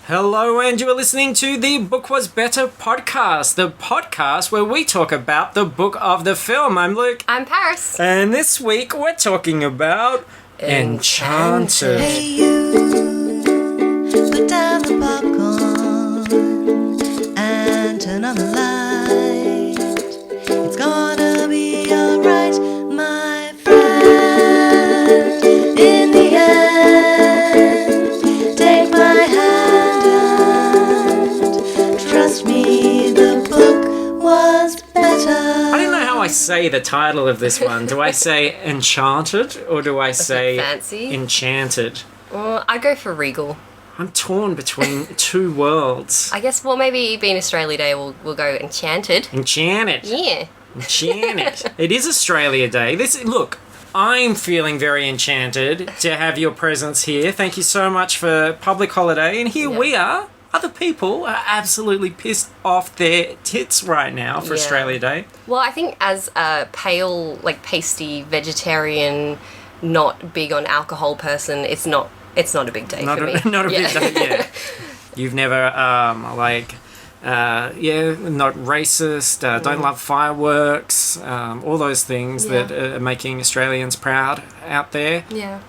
Hello, and you are listening to the Book Was Better podcast, the podcast where we talk about the book of the film. I'm Luke. I'm Paris. And this week we're talking about Enchanted. Hey you, put down the popcorn and turn on the light. It's gonna be alright, my friend. In the end, take my hand. Trust me, the book was better. I don't know how I say the title of this one. Do I say Enchanted or do I say fancy. Enchanted? Well, I go for Regal. I'm torn between two worlds. I guess, well, maybe being Australia Day, we'll go Enchanted. Enchanted. Yeah. Enchanted. It is Australia Day. Look, I'm feeling very enchanted to have your presence here. Thank you so much for public holiday. And here we are. Other people are absolutely pissed off their tits right now for Australia Day. Well, I think as a pale, pasty, vegetarian, not big on alcohol person, it's not a big day for me. Not a big day, yeah. You've never, not racist, don't love fireworks, all those things that are making Australians proud out there,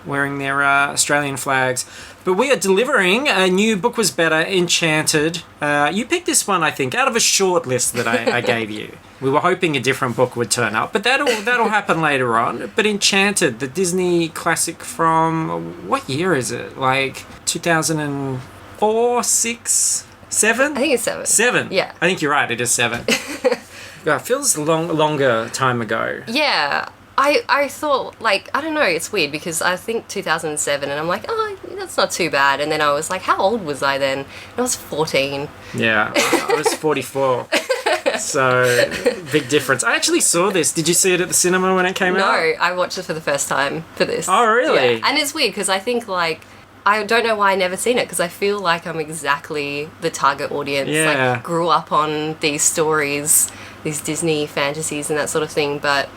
wearing their Australian flags. But we are delivering a new Book Was Better, Enchanted. You picked this one, I think, out of a short list that I gave you. We were hoping a different book would turn up, but that'll happen later on. But Enchanted, the Disney classic from, what year is it? Like 2004, 6, 7? I think it's 7. 7? Yeah. I think you're right, it is 7. Yeah, it feels longer time ago. Yeah. I thought, I don't know, it's weird because I think 2007 and I'm like, oh, that's not too bad. And then I was like, how old was I then? I was 14. Yeah, I was 44. So, big difference. I actually saw this. Did you see it at the cinema when it came out? No, I watched it for the first time for this. Oh, really? Yeah. And it's weird because I think, I don't know why I never seen it because I feel like I'm exactly the target audience. Yeah. Grew up on these stories, these Disney fantasies and that sort of thing, but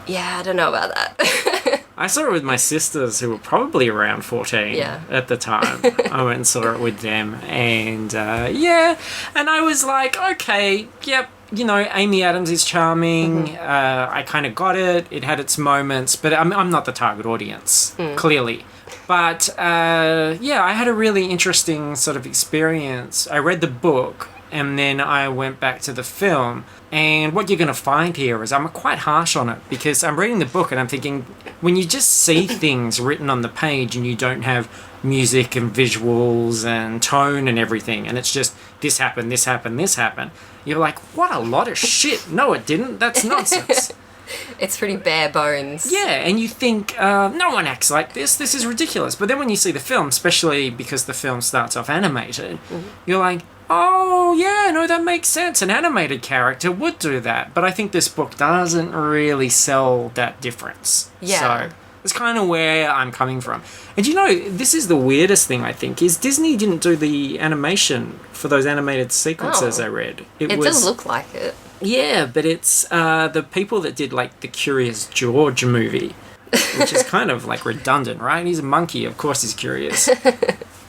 yeah, I don't know about that. I saw it with my sisters who were probably around 14 at the time. I went and saw it with them and and I was like, okay, yep, Amy Adams is charming. I kind of got it. It had its moments, but I'm not the target audience, clearly. But I had a really interesting sort of experience. I read the book and then I went back to the film. And what you're going to find here is I'm quite harsh on it because I'm reading the book and I'm thinking when you just see things written on the page and you don't have music and visuals and tone and everything and it's just this happened, this happened, this happened, you're like, what a lot of shit. No, it didn't. That's nonsense. It's pretty bare bones. Yeah, and you think, no one acts like this. This is ridiculous. But then when you see the film, especially because the film starts off animated, you're like, oh, yeah, no, that makes sense. An animated character would do that. But I think this book doesn't really sell that difference. Yeah. So that's kind of where I'm coming from. And this is the weirdest thing, I think, is Disney didn't do the animation for those animated sequences I read. It does look like it. Yeah, but it's the people that did, the Curious George movie, which is kind of, redundant, right? He's a monkey, of course he's curious.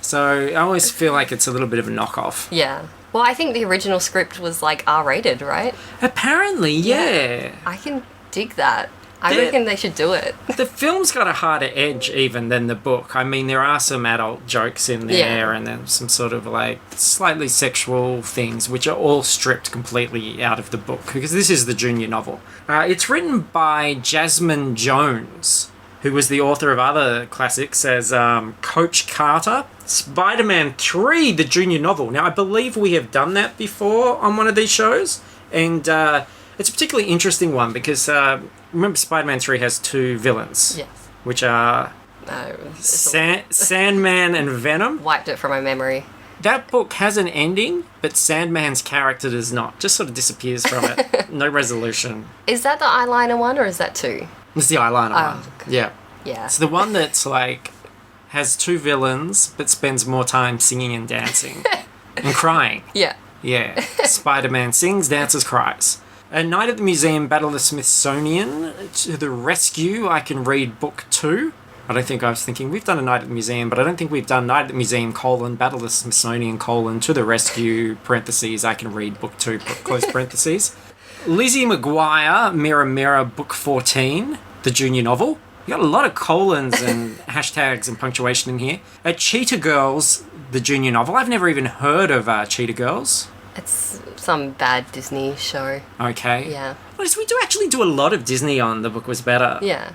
So I always feel like it's a little bit of a knockoff. Yeah. Well, I think the original script was, R-rated, right? Apparently, yeah. I can dig that. I reckon they should do it. The film's got a harder edge even than the book. I mean, there are some adult jokes in there and then some sort of slightly sexual things which are all stripped completely out of the book because this is the junior novel. It's written by Jasmine Jones, who was the author of other classics as Coach Carter, Spider-Man 3, the junior novel. Now, I believe we have done that before on one of these shows and it's a particularly interesting one because remember Spider-Man 3 has two villains. Yes. Which are Sandman and Venom. Wiped it from my memory. That book has an ending, but Sandman's character does not. Just sort of disappears from it. No resolution. Is that the eyeliner one or is that 2? It's the eyeliner one. Yeah. Yeah. It's the one that's has two villains, but spends more time singing and dancing and crying. Yeah. Yeah. Spider-Man sings, dances, cries. A Night at the Museum, Battle of the Smithsonian, To the Rescue, I can read book 2. I don't think I was thinking, we've done a night at the museum, but I don't think we've done night at the museum, Battle of the Smithsonian, to the rescue, parentheses, I can read book 2, close parentheses. Lizzie McGuire, Mirror Mirror, book 14, the junior novel. You got a lot of colons and hashtags and punctuation in here. Cheetah Girls, the junior novel. I've never even heard of Cheetah Girls. It's some bad Disney show. Okay. Yeah. Well, we do actually do a lot of Disney on The Book Was Better. Yeah.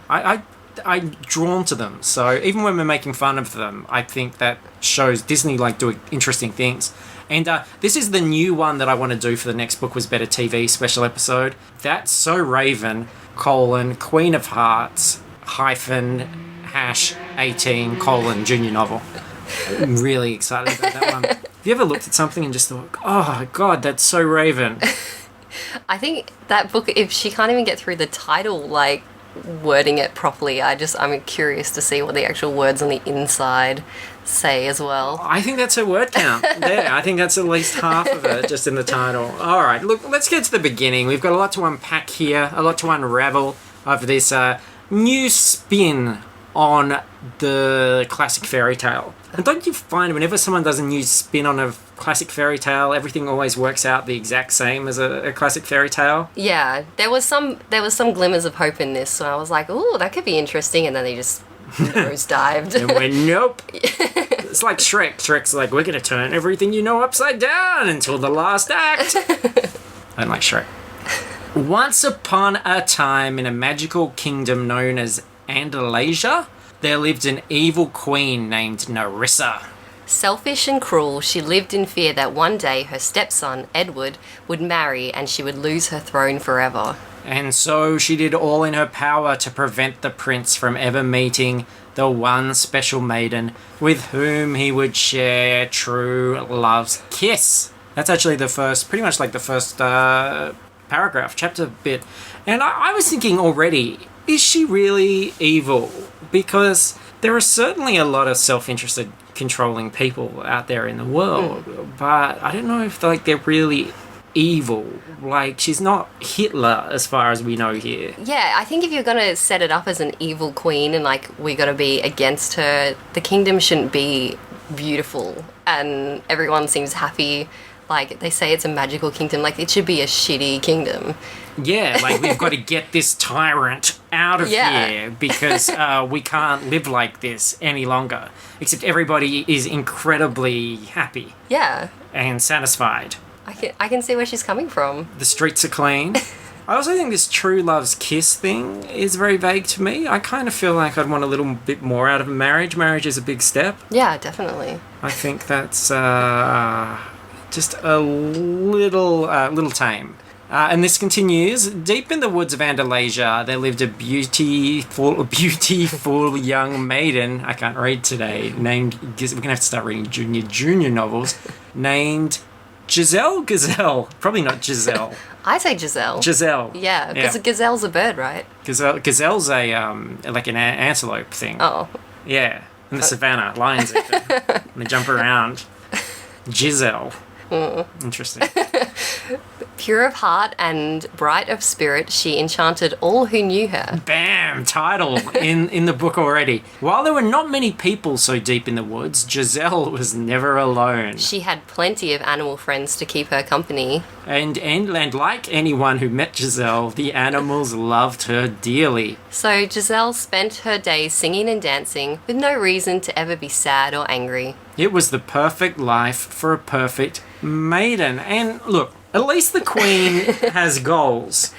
I'm drawn to them. So even when we're making fun of them, I think that shows Disney like doing interesting things. And this is the new one that I want to do for the next Book Was Better TV special episode. That's So Raven, Queen of Hearts, #18, junior novel. I'm really excited about that one. Have you ever looked at something and just thought, oh, God, that's so Raven? I think that book, if she can't even get through the title, like, wording it properly, I'm curious to see what the actual words on the inside say as well. I think that's her word count. Yeah, I think that's at least half of it just in the title. All right, look, let's get to the beginning. We've got a lot to unpack here, a lot to unravel of this new spin on the classic fairy tale. And don't you find whenever someone does a new spin on a classic fairy tale, everything always works out the exact same as a classic fairy tale? Yeah, there was some glimmers of hope in this, so I was like, "Ooh, that could be interesting," and then they just nosedived. And went, nope. It's like Shrek. Shrek's like, we're going to turn everything you know upside down until the last act. I don't like Shrek. Once upon a time in a magical kingdom known as Andalasia, there lived an evil queen named Nerissa. Selfish and cruel, she lived in fear that one day her stepson, Edward, would marry and she would lose her throne forever. And so she did all in her power to prevent the prince from ever meeting the one special maiden with whom he would share true love's kiss. That's actually pretty much like the first paragraph, chapter bit. And I was thinking already, is she really evil? Because there are certainly a lot of self-interested, controlling people out there in the world, but I don't know if they're really evil. Like, she's not Hitler as far as we know here. Yeah, I think if you're gonna set it up as an evil queen and like we're gonna be against her, the kingdom shouldn't be beautiful and everyone seems happy. Like, they say it's a magical kingdom, like it should be a shitty kingdom. Yeah, like we've got to get this tyrant out of here because we can't live like this any longer. Except everybody is incredibly happy. Yeah. And satisfied. I can see where she's coming from. The streets are clean. I also think this true love's kiss thing is very vague to me. I kind of feel like I'd want a little bit more out of a marriage. Marriage is a big step. Yeah, definitely. I think that's just a little tame. And this continues. Deep in the woods of Andalasia, there lived a beautiful young maiden. I can't read today. We're gonna have to start reading junior novels. Named Gazelle. Probably not Giselle. I say Giselle. Giselle. Yeah, because a gazelle's a bird, right? Gazelle's a like an antelope thing. Oh. Yeah, in the savannah, lions eat them. And they jump around. Giselle. Interesting. Pure of heart and bright of spirit, she enchanted all who knew her. Bam! Title in the book already. While there were not many people so deep in the woods, Giselle was never alone. She had plenty of animal friends to keep her company. And like anyone who met Giselle, the animals loved her dearly. So Giselle spent her days singing and dancing with no reason to ever be sad or angry. It was the perfect life for a perfect maiden. And look, at least the queen has goals.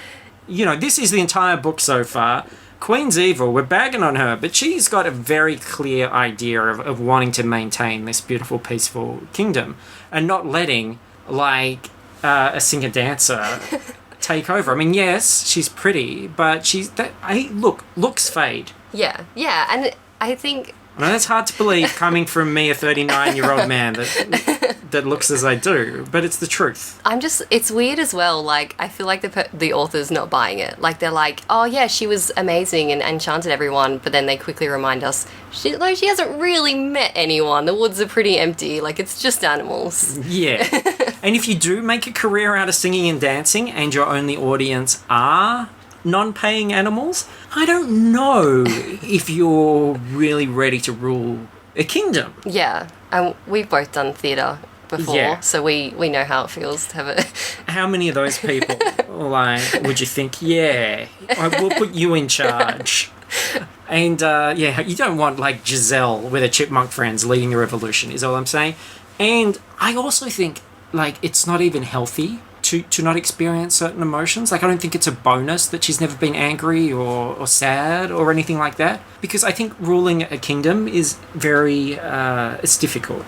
You know, this is the entire book so far. Queen's evil, we're bagging on her, but she's got a very clear idea of wanting to maintain this beautiful, peaceful kingdom and not letting, like, a singer-dancer take over. I mean, yes, she's pretty, but looks fade. Yeah, and I think... I know that's hard to believe coming from me, a 39-year-old man that looks as I do, but it's the truth. It's weird as well, like, I feel like the author's not buying it. Like, they're like, oh yeah, she was amazing and enchanted everyone, but then they quickly remind us, she hasn't really met anyone. The woods are pretty empty, like, it's just animals. Yeah. And if you do make a career out of singing and dancing and your only audience are non-paying animals, I don't know if you're really ready to rule a kingdom. Yeah, and we've both done theatre before, so we know how it feels to have it. How many of those people, like, would you think, yeah, I will put you in charge? And, you don't want, like, Giselle with her chipmunk friends leading the revolution, is all I'm saying. And I also think, like, it's not even healthy to not experience certain emotions. Like, I don't think it's a bonus that she's never been angry or sad or anything like that. Because I think ruling a kingdom is very, it's difficult.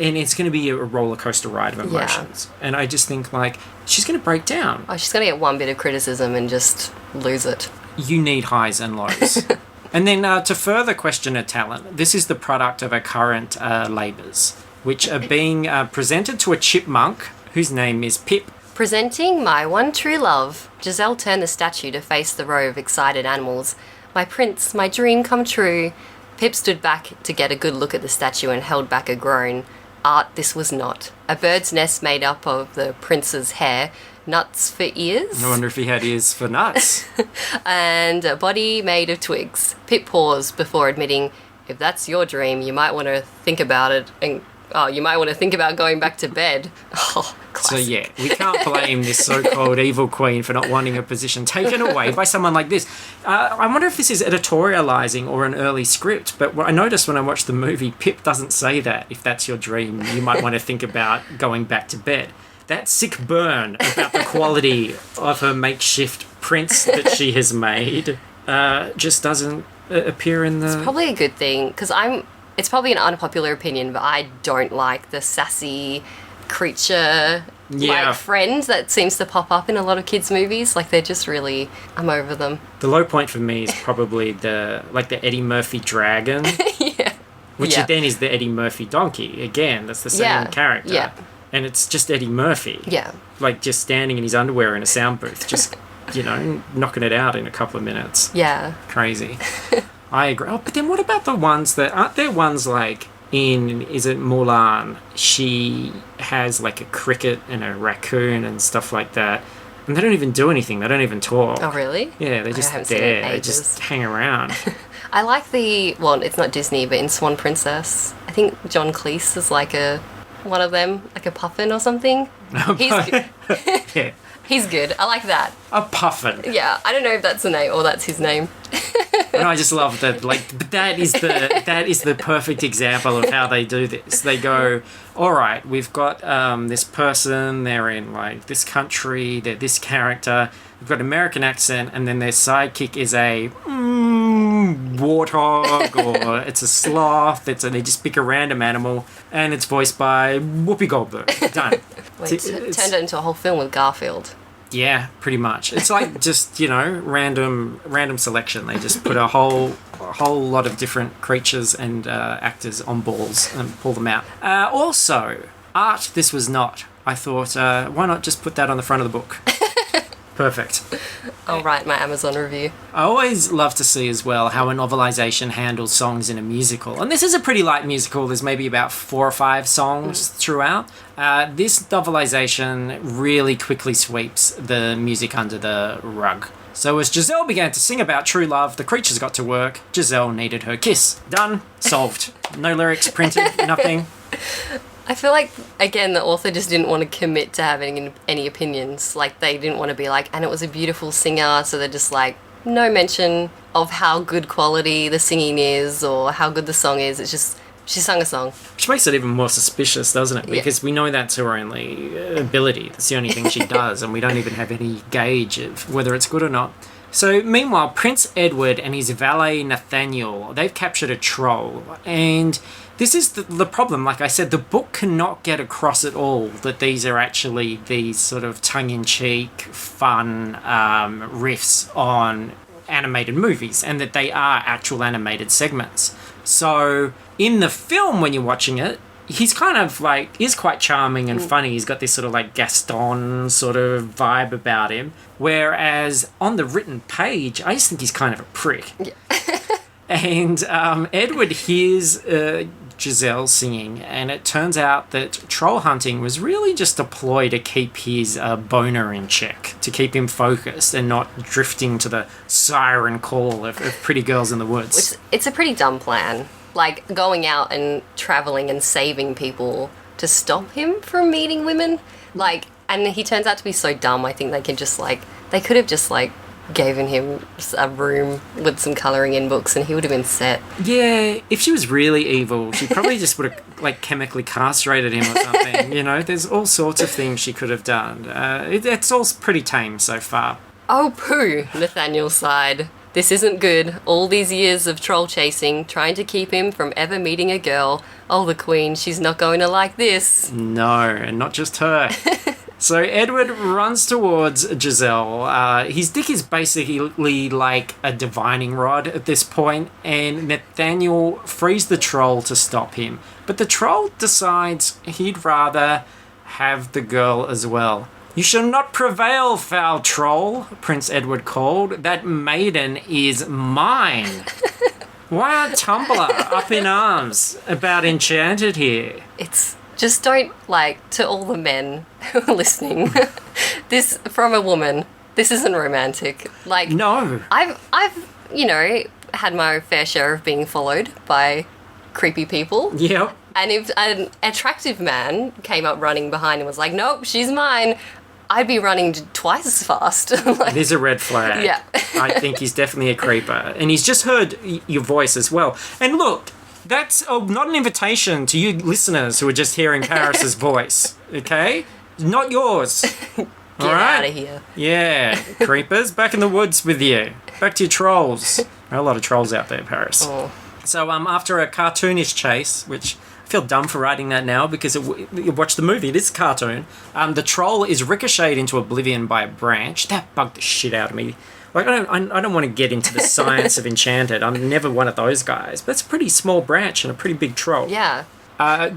And it's going to be a roller coaster ride of emotions. Yeah. And I just think, like, she's going to break down. Oh, she's going to get one bit of criticism and just lose it. You need highs and lows. And then to further question her talent, this is the product of her current labours, which are being presented to a chipmunk whose name is Pip. Presenting my one true love. Giselle turned the statue to face the row of excited animals. My prince, my dream come true. Pip stood back to get a good look at the statue and held back a groan. Art this was not. A bird's nest made up of the prince's hair, nuts for ears. I wonder if he had ears for nuts. And a body made of twigs. Pip paused before admitting, if that's your dream, you might want to think about it and you might want to think about going back to bed. Oh, classic. So, yeah, we can't blame this so-called evil queen for not wanting a position taken away by someone like this. I wonder if this is editorialising or an early script, but what I noticed when I watched the movie, Pip doesn't say that. If that's your dream, you might want to think about going back to bed. That sick burn about the quality of her makeshift prince that she has made just doesn't appear in the... It's probably a good thing, because it's probably an unpopular opinion, but I don't like the sassy creature like friend that seems to pop up in a lot of kids' movies. Like, they're just really... I'm over them. The low point for me is probably the Eddie Murphy dragon. Yeah. Which then is the Eddie Murphy donkey. Again, that's the same character. Yeah. And it's just Eddie Murphy. Yeah. Like, just standing in his underwear in a sound booth, just, knocking it out in a couple of minutes. Yeah. Crazy. I agree. Oh, but then what about the ones that... Aren't there ones like is it Mulan? She has like a cricket and a raccoon and stuff like that. And they don't even do anything. They don't even talk. Oh, really? Yeah, they're just there. They just hang around. I like it's not Disney, but in Swan Princess, I think John Cleese is like one of them, like a puffin or something. He's good. Yeah. He's good. I like that. A puffin. Yeah, I don't know if that's the name or that's his name. And I just love that. Like, that is the perfect example of how they do this. They go, all right, we've got this person. They're in like this country. They're this character. We've got an American accent, and then their sidekick is a warthog or it's a sloth. They just pick a random animal, and it's voiced by Whoopi Goldberg. Done. Wait, turned it into a whole film with Garfield. Yeah, pretty much. It's like just, random selection. They just put a whole lot of different creatures and actors on balls and pull them out. Also, art this was not. I thought, why not just put that on the front of the book? Perfect. I'll write my Amazon review. I always love to see as well how a novelisation handles songs in a musical. And this is a pretty light musical. There's maybe about 4 or 5 songs throughout. This novelisation really quickly sweeps the music under the rug. So as Giselle began to sing about true love, the creatures got to work. Giselle needed her kiss. Done. Solved. No lyrics printed. Nothing. I feel like, again, the author just didn't want to commit to having any opinions. Like, they didn't want to be like, and it was a beautiful singer, so they're just like, no mention of how good quality the singing is or how good the song is. It's just, she sung a song. Which makes it even more suspicious, doesn't it? Because we know that's her only ability. That's the only thing she does, and we don't even have any gauge of whether it's good or not. So, meanwhile, Prince Edward and his valet Nathaniel, they've captured a troll, and... This is the problem. Like I said, the book cannot get across at all that these are actually these sort of tongue-in-cheek, fun riffs on animated movies and that they are actual animated segments. So in the film, when you're watching it, he's kind of like, is quite charming and funny. He's got this sort of like Gaston sort of vibe about him. Whereas on the written page, I just think he's kind of a prick. Yeah. And Edward hears Giselle singing, and it turns out that troll hunting was really just a ploy to keep his boner in check, to keep him focused and not drifting to the siren call of pretty girls in the woods. It's a pretty dumb plan. Like, going out and travelling and saving people to stop him from meeting women. Like, and he turns out to be so dumb, I think they could have just, given him a room with some colouring in books and he would have been set. Yeah, if she was really evil, she probably just would have, chemically castrated him or something, you know? There's all sorts of things she could have done. It's all pretty tame so far. Oh, pooh, Nathaniel sighed. This isn't good. All these years of troll chasing, trying to keep him from ever meeting a girl. Oh, the Queen, she's not going to like this. No, and not just her. So Edward runs towards Giselle. His dick is basically like a divining rod at this point, and Nathaniel frees the troll to stop him. But the troll decides he'd rather have the girl as well. You shall not prevail, foul troll, Prince Edward called. That maiden is mine. Why aren't Tumblr up in arms about Enchanted here? Just don't, to all the men who are listening, this, from a woman, this isn't romantic. No. I've had my fair share of being followed by creepy people. Yep. And if an attractive man came up running behind and was like, nope, she's mine, I'd be running twice as fast. It is a red flag. Yeah. I think he's definitely a creeper. And he's just heard your voice as well. And look, that's not an invitation to you listeners who are just hearing Paris's voice, okay? Not yours. Get all right? out of here. Yeah, creepers, back in the woods with you. Back to your trolls. There are a lot of trolls out there, Paris. Oh. So after a cartoonish chase, which I feel dumb for writing that now because you watch the movie, it is a cartoon. The troll is ricocheted into oblivion by a branch. That bugged the shit out of me. I don't want to get into the science of Enchanted. I'm never one of those guys. But it's a pretty small branch and a pretty big troll. Yeah.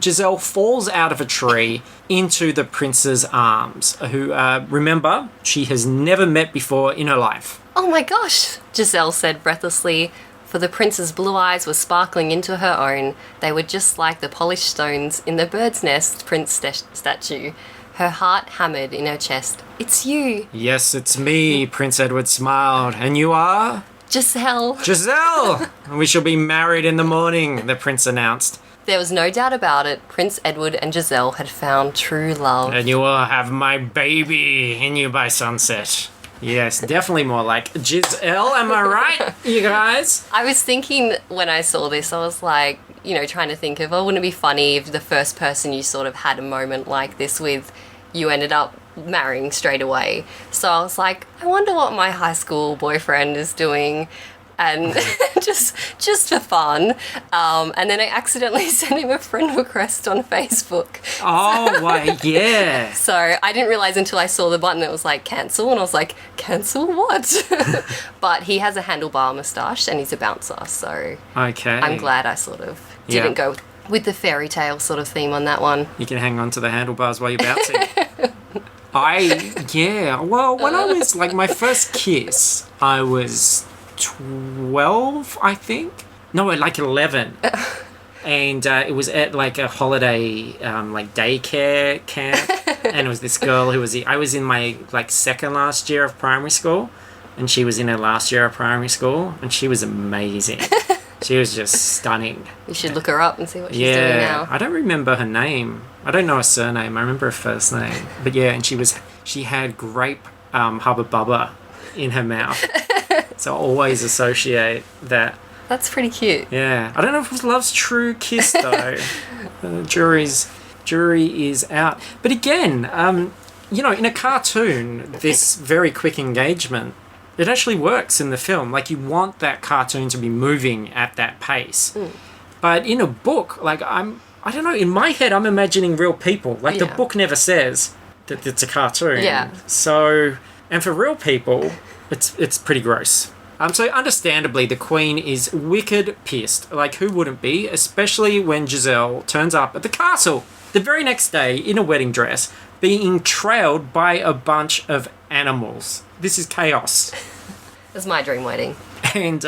Giselle falls out of a tree into the prince's arms, who, remember, she has never met before in her life. Oh my gosh, Giselle said breathlessly, for the prince's blue eyes were sparkling into her own. They were just like the polished stones in the bird's nest prince statue. Her heart hammered in her chest. It's you. Yes, it's me, Prince Edward smiled. And you are? Giselle. Giselle! We shall be married in the morning, the prince announced. There was no doubt about it. Prince Edward and Giselle had found true love. And you will have my baby in you by sunset. Yes, definitely more like Giselle, am I right, you guys? I was thinking when I saw this, I was like, trying to think of, wouldn't it be funny if the first person you sort of had a moment like this with, you ended up marrying straight away. So I was like, I wonder what my high school boyfriend is doing. And just for fun. And then I accidentally sent him a friend request on Facebook. Oh, well, yeah. So I didn't realise until I saw the button that was like cancel, and I was like, cancel what? But he has a handlebar moustache and he's a bouncer, so okay. I'm glad I sort of didn't go with the fairy tale sort of theme on that one. You can hang on to the handlebars while you're bouncing. Well, when I was, my first kiss, I was 12, I think. No, 11. And it was at a holiday daycare camp, and it was this girl who I was in my second last year of primary school, and she was in her last year of primary school, and she was amazing. She was just stunning. You should look her up and see what she's doing now. I don't remember her name. I don't know her surname. I remember her first name. But yeah, and she had grape Hubba Bubba in her mouth. So I always associate that. That's pretty cute. Yeah. I don't know if it was love's true kiss, though. Jury is out. But again, in a cartoon, this very quick engagement, it actually works in the film. You want that cartoon to be moving at that pace. Mm. But in a book, I don't know, in my head, I'm imagining real people. The book never says that it's a cartoon. Yeah. So, and for real people, it's pretty gross. So understandably, the Queen is wicked pissed. Who wouldn't be? Especially when Giselle turns up at the castle the very next day in a wedding dress, being trailed by a bunch of animals. This is chaos. It's my dream wedding. And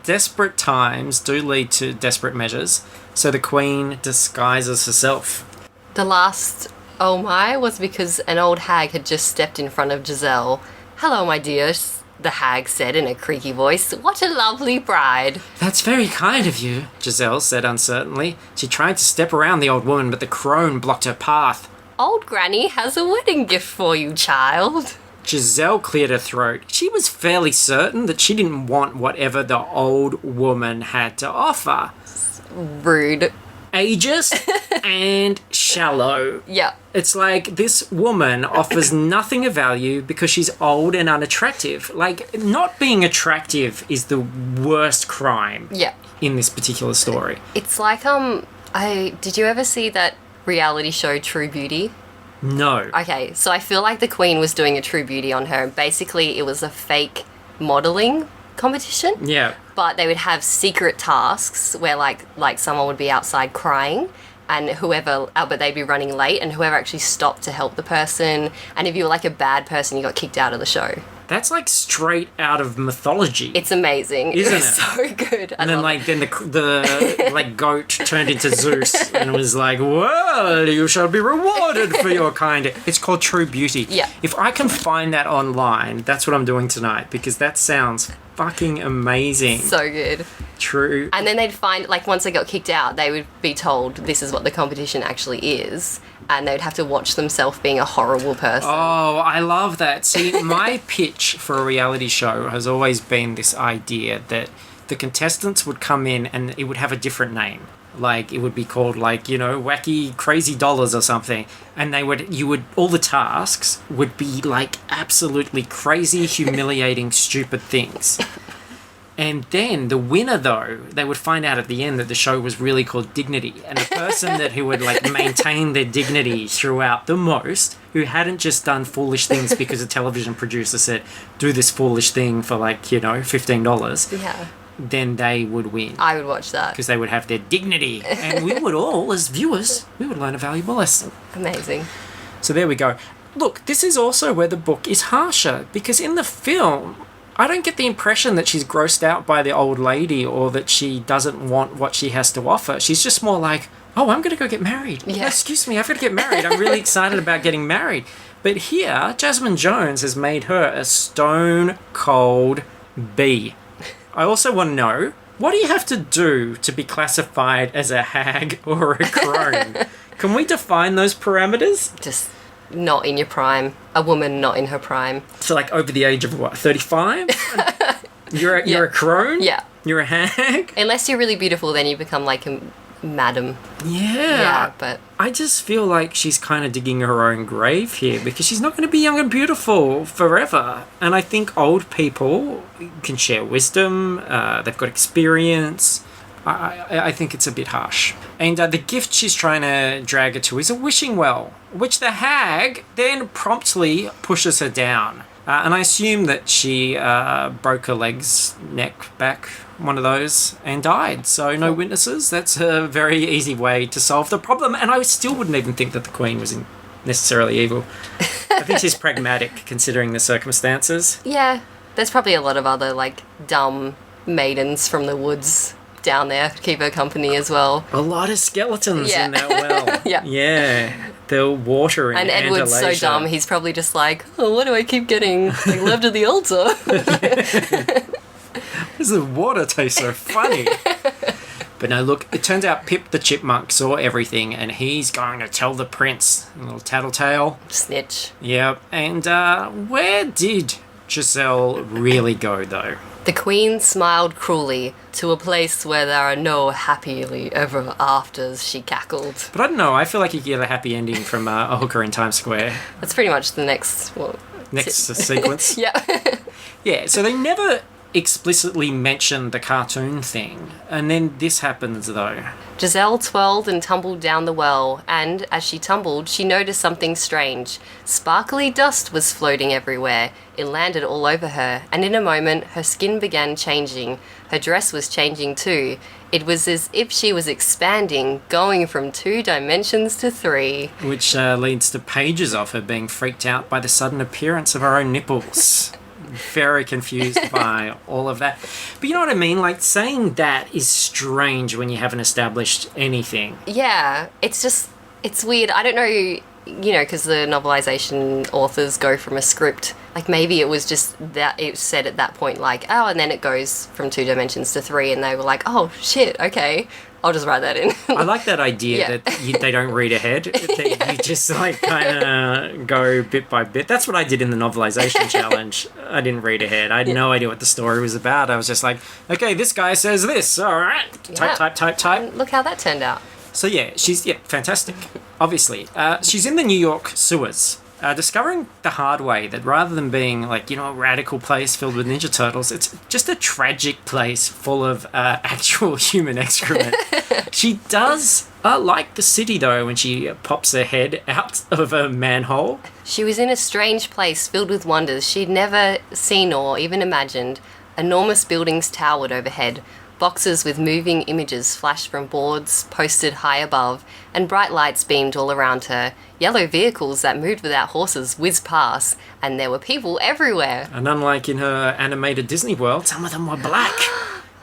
desperate times do lead to desperate measures, so the Queen disguises herself. The last oh my was because an old hag had just stepped in front of Giselle. "Hello, my dear," the hag said in a creaky voice. "What a lovely bride." "That's very kind of you," Giselle said uncertainly. She tried to step around the old woman, but the crone blocked her path. "Old Granny has a wedding gift for you, child." Giselle cleared her throat. She was fairly certain that she didn't want whatever the old woman had to offer. Rude. Ageist and shallow. Yeah. It's like this woman offers nothing of value because she's old and unattractive. Like, not being attractive is the worst crime Yeah. in this particular story. It's like, did you ever see that reality show True Beauty? No. Okay, so I feel like the Queen was doing a True Beauty on her. Basically, it was a fake modelling competition. Yeah. But they would have secret tasks where like someone would be outside crying, and but they'd be running late, and whoever actually stopped to help the person, and if you were like a bad person, you got kicked out of the show. That's like straight out of mythology. It's amazing. Isn't it? So good. And then the like goat turned into Zeus and was like, "Well, you shall be rewarded for your kind." It's called True Beauty. Yeah. If I can find that online, that's what I'm doing tonight, because that sounds fucking amazing. So good. True. And then they'd find, like, once they got kicked out, they would be told this is what the competition actually is, and they'd have to watch themselves being a horrible person. Oh, I love that. See, my pitch for a reality show has always been this idea that the contestants would come in and it would have a different name. Like, it would be called, like, you know, Wacky Crazy Dollars or something. And all the tasks would be, like, absolutely crazy, humiliating, stupid things. And then the winner, though, they would find out at the end that the show was really called Dignity. And the person who would, like, maintain their dignity throughout the most, who hadn't just done foolish things because a television producer said, "Do this foolish thing for, like, you know, $15. Yeah. Then they would win. I would watch that. Because they would have their dignity. And we would all, as viewers, we would learn a valuable lesson. Amazing. So there we go. Look, this is also where the book is harsher, because in the film, I don't get the impression that she's grossed out by the old lady or that she doesn't want what she has to offer. She's just more like, "Oh, I'm going to go get married. Yeah. Oh, excuse me, I've got to get married. I'm really excited about getting married." But here, Jasmine Jones has made her a stone cold bee. I also want to know, what do you have to do to be classified as a hag or a crone? Can we define those parameters? Just not in your prime. A woman not in her prime. So, like, over the age of, what, 35? You're a crone? Yeah. You're a hag? Unless you're really beautiful, then you become like a madam. Yeah. But I just feel like she's kind of digging her own grave here, because she's not going to be young and beautiful forever. And I think old people can share wisdom. They've got experience. I think it's a bit harsh. And the gift she's trying to drag her to is a wishing well, which the hag then promptly pushes her down. And I assume that she broke her neck, back, one of those, and died. So no witnesses. That's a very easy way to solve the problem. And I still wouldn't even think that the Queen was necessarily evil. I think she's pragmatic, considering the circumstances. yeah, there's probably a lot of other, like, dumb maidens from the woods down there to keep her company as well. A lot of skeletons Yeah. in that well. Yeah. Yeah. The water in And Edward's so Andalasia. dumb, he's probably just like, "Oh, what do I keep getting, like, left at the altar?" Does the water taste so funny? But no, look, it turns out Pip the Chipmunk saw everything, and he's going to tell the prince. A little tattletale. Snitch. Yep. And where did Giselle really go, though? The Queen smiled cruelly. "To a place where there are no happily ever afters," she cackled. But I don't know, I feel like you get a happy ending from a hooker in Times Square. That's pretty much the next Sequence. Yeah. Yeah, so they never explicitly mentioned the cartoon thing. And then this happens, though. Giselle twirled and tumbled down the well, and as she tumbled, she noticed something strange. Sparkly dust was floating everywhere. It landed all over her, and in a moment, her skin began changing. Her dress was changing too. It was as if she was expanding, going from 2 dimensions to 3. Which leads to pages of her being freaked out by the sudden appearance of her own nipples. very confused by all of that. But you know what I mean? Like, saying that is strange when you haven't established anything. Yeah, it's weird. I don't know, because the novelization authors go from a script. Like, maybe it was just that it said at that point, like, oh, and then it goes from 2 dimensions to 3, and they were like, oh, shit, okay. I'll just write that in. I like that idea that they don't read ahead. That you just like kind of go bit by bit. That's what I did in the novelization challenge. I didn't read ahead. I had no idea what the story was about. I was just like, okay, this guy says this. All right. Type. And look how that turned out. So yeah, she's fantastic. Obviously. She's in the New York sewers. Discovering the hard way that rather than being like, a radical place filled with Ninja Turtles, it's just a tragic place full of actual human excrement. She does like the city, though, when she pops her head out of a manhole. She was in a strange place filled with wonders she'd never seen or even imagined. Enormous buildings towered overhead. Boxes with moving images flashed from boards posted high above, and bright lights beamed all around her. Yellow vehicles that moved without horses whizzed past, and there were people everywhere. And unlike in her animated Disney World, some of them were black.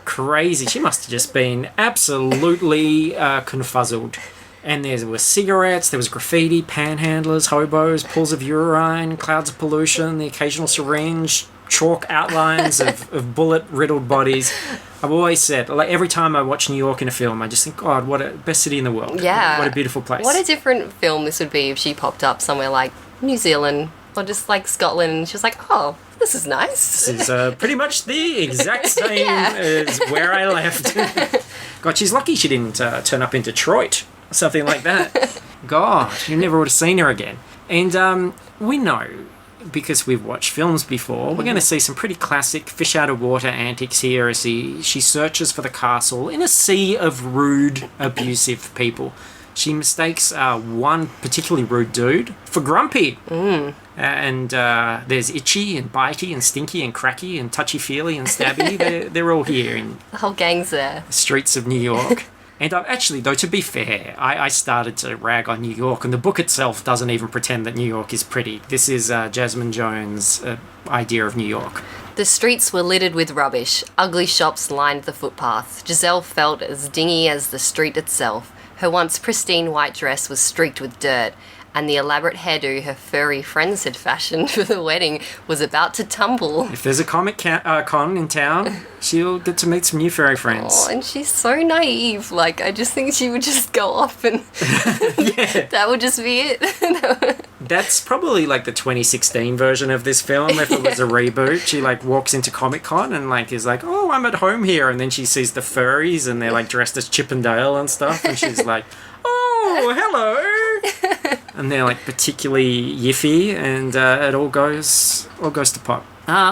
Crazy. She must have just been absolutely confuzzled. And there were cigarettes, there was graffiti, panhandlers, hobos, pools of urine, clouds of pollution, the occasional syringe, chalk outlines of bullet-riddled bodies. I've always said, like, every time I watch New York in a film, I just think, God, what a best city in the world. Yeah. What a beautiful place. What a different film this would be if she popped up somewhere like New Zealand or just like Scotland, and she was like, oh, this is nice. This is pretty much the exact same as where I left. God, she's lucky she didn't turn up in Detroit or something like that. God, you never would have seen her again. And we know, because we've watched films before, we're going to see some pretty classic fish out of water antics here as she searches for the castle in a sea of rude, abusive people. She mistakes one particularly rude dude for Grumpy. And there's Itchy and Bitey and Stinky and Cracky and Touchy-Feely and Stabby. They're all here in the whole gang's there. The streets of New York. And actually, though, to be fair, I started to rag on New York, and the book itself doesn't even pretend that New York is pretty. This is Jasmine Jones' idea of New York. The streets were littered with rubbish. Ugly shops lined the footpath. Giselle felt as dingy as the street itself. Her once pristine white dress was streaked with dirt, and the elaborate hairdo her furry friends had fashioned for the wedding was about to tumble. If there's a comic con in town, she'll get to meet some new furry friends. Oh, and she's so naive. Like, I just think she would just go off and that would just be it. That's probably like the 2016 version of this film. If it was a reboot, she like walks into Comic-Con and like is like, oh, I'm at home here. And then she sees the furries and they're like dressed as Chip and Dale and stuff. And she's like, oh, hello. And they're like particularly yiffy, and it all goes to pot.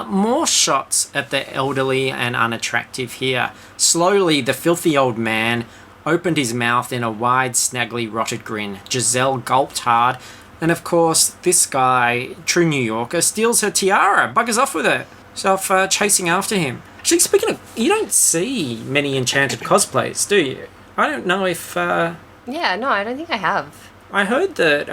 More shots at the elderly and unattractive here. Slowly, the filthy old man opened his mouth in a wide, snaggly, rotted grin. Giselle gulped hard, and of course, this guy, true New Yorker, steals her tiara, buggers off with it, self chasing after him. Actually, speaking of, you don't see many Enchanted cosplays, do you? I don't know if... Yeah, no, I don't think I have. I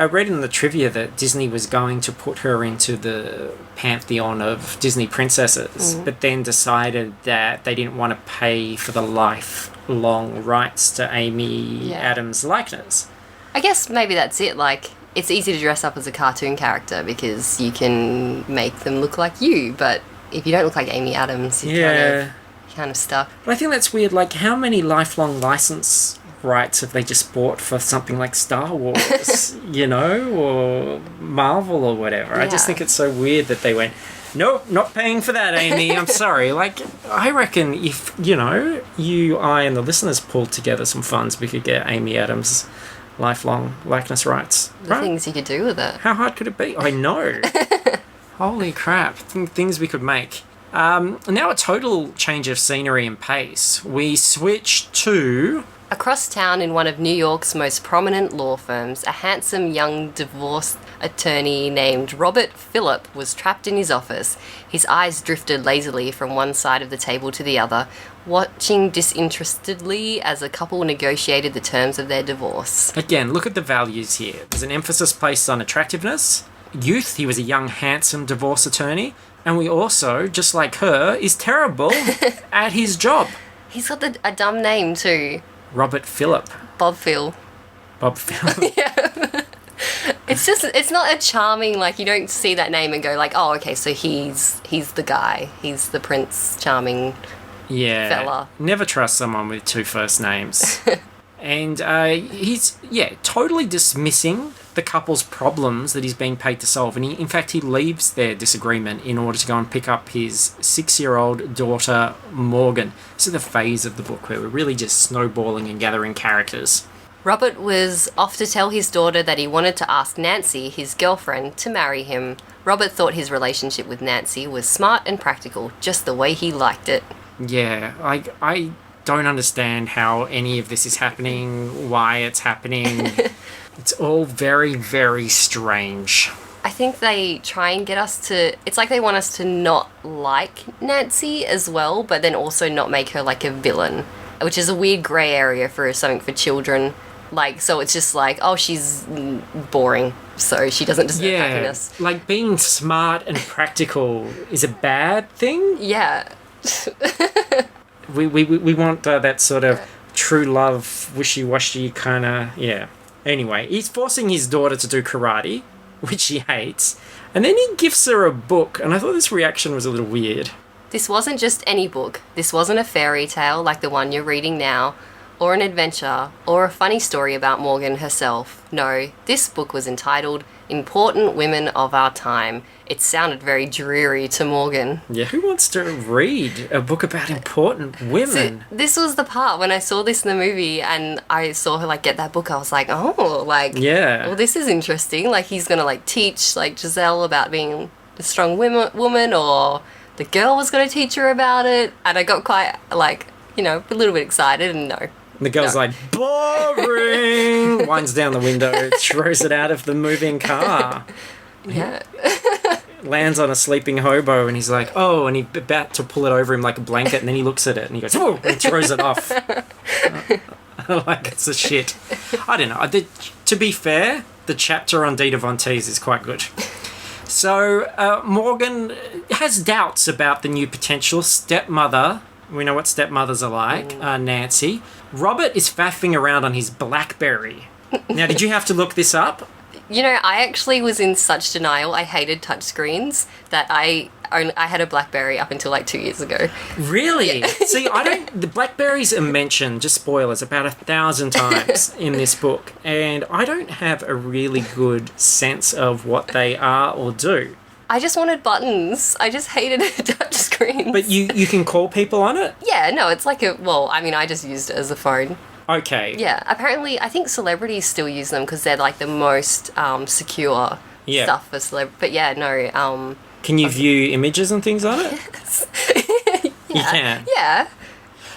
read in the trivia that Disney was going to put her into the pantheon of Disney princesses, but then decided that they didn't want to pay for the lifelong rights to Amy Adams' likeness. I guess maybe that's it. Like, it's easy to dress up as a cartoon character because you can make them look like you, but if you don't look like Amy Adams, you're kind of stuck. But I think that's weird. Like, how many lifelong license rights have they just bought for something like Star Wars, or Marvel or whatever? I just think it's so weird that they went, nope, not paying for that, Amy. I'm sorry. Like, I reckon if, I, and the listeners pulled together some funds, we could get Amy Adams' lifelong likeness rights. The things you could do with it. How hard could it be? I know. Holy crap. Things we could make. Now a total change of scenery and pace. We switch to... Across town in one of New York's most prominent law firms, a handsome young divorce attorney named Robert Phillip was trapped in his office. His eyes drifted lazily from one side of the table to the other, watching disinterestedly as a couple negotiated the terms of their divorce. Again, look at the values here. There's an emphasis placed on attractiveness. Youth, he was a young, handsome divorce attorney. And we also, just like her, is terrible at his job. He's got a dumb name too. Robert Phillip. Bob Phil. Bob Phillip. It's not a charming, like, you don't see that name and go like, oh, okay, so he's the guy. He's the Prince Charming fella. Never trust someone with 2 first names. And he's, totally dismissing the couple's problems that he's being paid to solve. And in fact, he leaves their disagreement in order to go and pick up his 6-year-old daughter, Morgan. This is the phase of the book where we're really just snowballing and gathering characters. Robert was off to tell his daughter that he wanted to ask Nancy, his girlfriend, to marry him. Robert thought his relationship with Nancy was smart and practical, just the way he liked it. Yeah, I don't understand how any of this is happening, why it's happening. It's all very, very strange. I think they try and get us to... It's like they want us to not like Nancy as well, but then also not make her like a villain, which is a weird grey area for something for children. Like, so it's just like, oh, she's boring, so she doesn't deserve happiness. Like being smart and practical is a bad thing? Yeah. We want that sort of true love, wishy-washy kind of, Anyway, he's forcing his daughter to do karate, which she hates, and then he gifts her a book, and I thought this reaction was a little weird. This wasn't just any book. This wasn't a fairy tale like the one you're reading now, or an adventure, or a funny story about Morgan herself. No, this book was entitled Important Women of Our Time. It sounded very dreary to Morgan. Yeah, who wants to read a book about important women? So, this was the part when I saw this in the movie and I saw her like get that book. I was like, oh, like, well, this is interesting. Like, he's gonna like teach like Giselle about being a strong woman, or the girl was gonna teach her about it. And I got quite like, a little bit excited, and no. The girl's like, boring! Winds down the window, throws it out of the moving car. Yeah. Lands on a sleeping hobo, and he's like, oh, and he's about to pull it over him like a blanket, and then he looks at it, and he goes, oh, and throws it off. Like it's a shit. I don't know. To be fair, the chapter on Dita Von Teese is quite good. So, Morgan has doubts about the new potential stepmother. We know what stepmothers are like, Nancy. Robert is faffing around on his BlackBerry. Now, did you have to look this up? I actually was in such denial. I hated touchscreens that I had a BlackBerry up until like 2 years ago. Really? Yeah. See, the BlackBerries are mentioned, just spoilers, about 1,000 times in this book. And I don't have a really good sense of what they are or do. I just wanted buttons. I just hated touch screens. But you can call people on it? Yeah, no, it's like I just used it as a phone. Okay. Yeah, apparently, I think celebrities still use them because they're like the most secure stuff for celebrities. But yeah, no. Can you view images and things on it? Yes. You can? Yeah.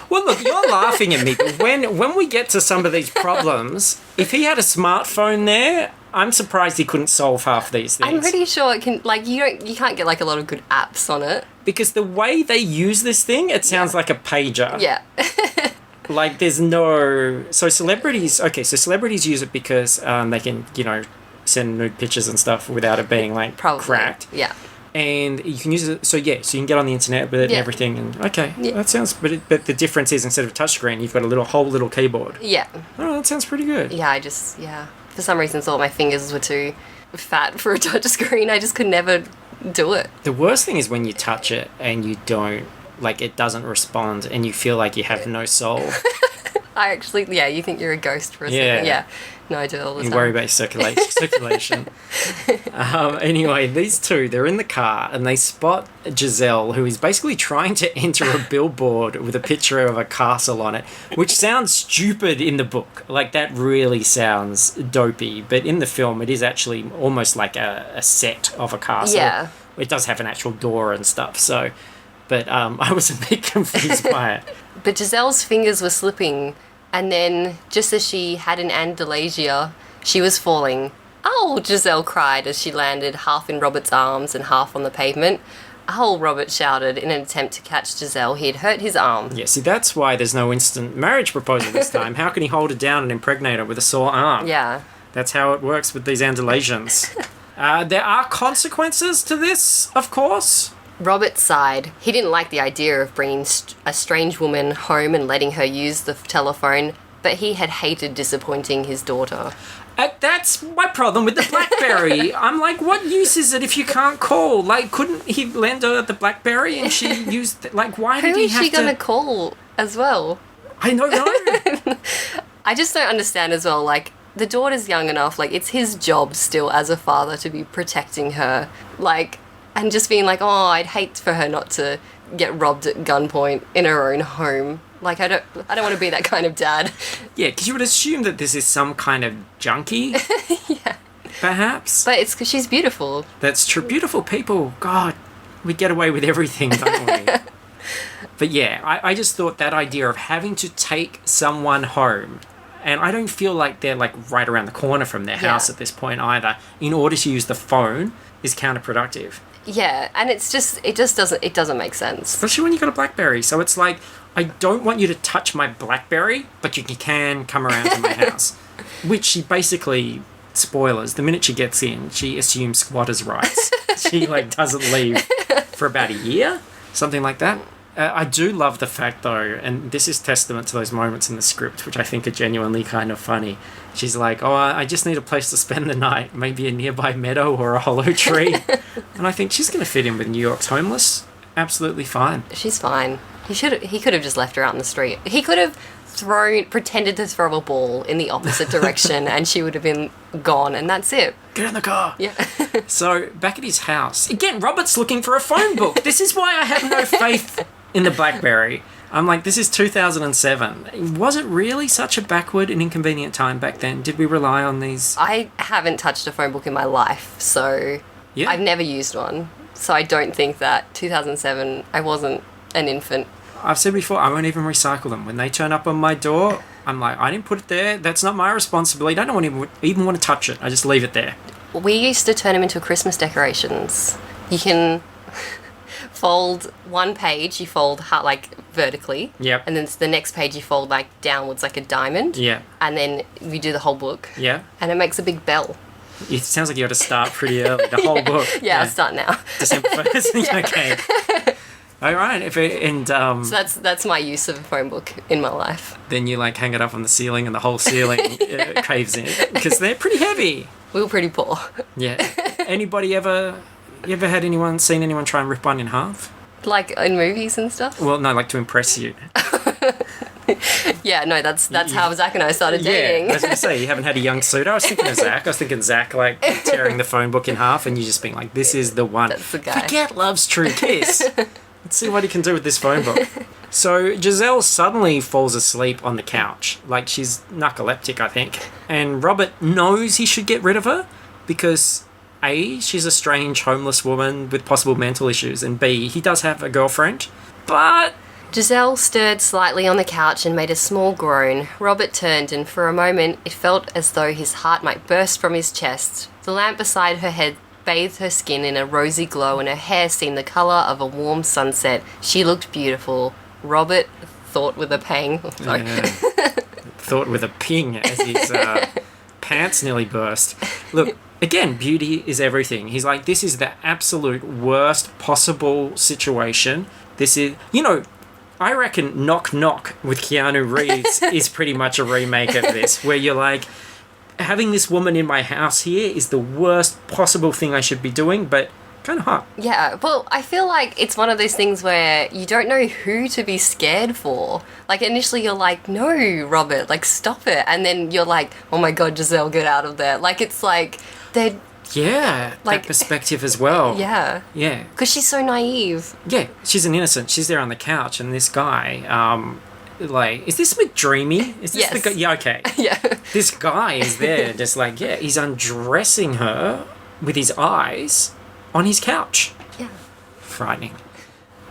Well, look, you're laughing at me, but when we get to some of these problems, if he had a smartphone there, I'm surprised he couldn't solve half these things. I'm pretty sure it can, like, you can't get like a lot of good apps on it. Because the way they use this thing, it sounds like a pager. Yeah. Like, there's no... So celebrities use it because they can, send nude pictures and stuff without it being, like, Probably. cracked. Yeah. And you can use it... So, yeah, so you can get on the internet with it and everything. And, that sounds... But the difference is, instead of a touchscreen, you've got a whole little keyboard. Yeah. Oh, that sounds pretty good. Yeah, for some reason thought my fingers were too fat for a touchscreen. I just could never do it. The worst thing is when you touch it and you don't... Like, it doesn't respond and you feel like you have no soul. I actually... Yeah, you think you're a ghost for a second. Yeah. No, I do it all the time. You worry about circulation. Anyway, these two, they're in the car and they spot Giselle, who is basically trying to enter a billboard with a picture of a castle on it, which sounds stupid in the book. Like, that really sounds dopey. But in the film, it is actually almost like a set of a castle. Yeah. It does have an actual door and stuff, so... But I was a bit confused by it. But Giselle's fingers were slipping, and then, just as she had an andalasia, she was falling. "Oh!" Giselle cried as she landed half in Robert's arms and half on the pavement. "Oh!" Robert shouted in an attempt to catch Giselle. He had hurt his arm. Yeah, see, that's why there's no instant marriage proposal this time. How can he hold her down and impregnate her with a sore arm? Yeah. That's how it works with these andalasians. There are consequences to this, of course. Robert sighed. He didn't like the idea of bringing a strange woman home and letting her use the telephone, but he had hated disappointing his daughter. That's my problem with the BlackBerry. I'm like, what use is it if you can't call? Like, couldn't he lend her the BlackBerry and she used... Like, why did he have to... Who is she going to call as well? I don't know. I just don't understand as well, like, the daughter's young enough, like, it's his job still as a father to be protecting her, like, and just being like, oh, I'd hate for her not to get robbed at gunpoint in her own home. Like, I don't want to be that kind of dad. Yeah, because you would assume that this is some kind of junkie. Yeah. Perhaps. But it's because she's beautiful. That's true. Beautiful people. God, we get away with everything, don't we? But yeah, I just thought that idea of having to take someone home, and I don't feel like they're like right around the corner from their house at this point either, in order to use the phone is counterproductive. Yeah, and it doesn't make sense. Especially when you got a BlackBerry. So it's like, I don't want you to touch my BlackBerry, but you can come around to my house. Which she basically, spoilers, the minute she gets in, she assumes squatters' rights. She like doesn't leave for about a year, something like that. I do love the fact though, and this is testament to those moments in the script, which I think are genuinely kind of funny. She's like, oh, I just need a place to spend the night, maybe a nearby meadow or a hollow tree. And I think she's going to fit in with New York's homeless. Absolutely fine. She's fine. He could have just left her out in the street. He could have pretended to throw a ball in the opposite direction and she would have been gone, and that's it. Get in the car. Yeah. So, back at his house, again, Robert's looking for a phone book. This is why I have no faith in the BlackBerry. I'm like, this is 2007. Was it really such a backward and inconvenient time back then? Did we rely on these? I haven't touched a phone book in my life, so yeah. I've never used one. So I don't think that 2007, I wasn't an infant. I've said before, I won't even recycle them. When they turn up on my door, I'm like, I didn't put it there. That's not my responsibility. I don't even want to touch it. I just leave it there. We used to turn them into Christmas decorations. You can fold one page, you fold like vertically. Yep. And then the next page you fold like downwards like a diamond. Yeah. And then you do the whole book. Yeah. And it makes a big bell. It sounds like you got to start pretty early. The whole book. Yeah, I'll start now. December 1st. Okay. All right. So that's my use of a phone book in my life. Then you like hang it up on the ceiling and the whole ceiling caves in because they're pretty heavy. We were pretty poor. Yeah. Anybody ever seen anyone try and rip one in half? Like in movies and stuff? Well, no, like to impress you. Yeah, no, that's how Zach and I started dating. Yeah, I was going to say, you haven't had a young suitor. I was thinking of Zach. I was thinking Zach, like, tearing the phone book in half and you just being like, this is the one. That's the guy. Forget Love's True Kiss. Let's see what he can do with this phone book. So Giselle suddenly falls asleep on the couch. Like, she's narcoleptic, I think. And Robert knows he should get rid of her because, A, she's a strange homeless woman with possible mental issues, and B, he does have a girlfriend. But Giselle stirred slightly on the couch and made a small groan. Robert turned, and for a moment it felt as though his heart might burst from his chest. The lamp beside her head bathed her skin in a rosy glow, and her hair seemed the colour of a warm sunset. She looked beautiful. Robert thought with a pang. Thought with a ping as his pants nearly burst. Look, again, beauty is everything. He's like, this is the absolute worst possible situation. This is, I reckon Knock Knock with Keanu Reeves is pretty much a remake of this, where you're like, having this woman in my house here is the worst possible thing I should be doing, but kind of hot. Yeah, well, I feel like it's one of those things where you don't know who to be scared for. Like, initially you're like, no, Robert, like, stop it. And then you're like, oh my God, Giselle, get out of there. Like, it's like, they're... Yeah, like, that perspective as well. Yeah. Yeah. Because she's so naive. Yeah, she's an innocent. She's there on the couch, and this guy, like, is this McDreamy? Is this yes. the guy? Yeah, okay. Yeah. This guy is there, just like, yeah, he's undressing her with his eyes on his couch. Yeah. Frightening.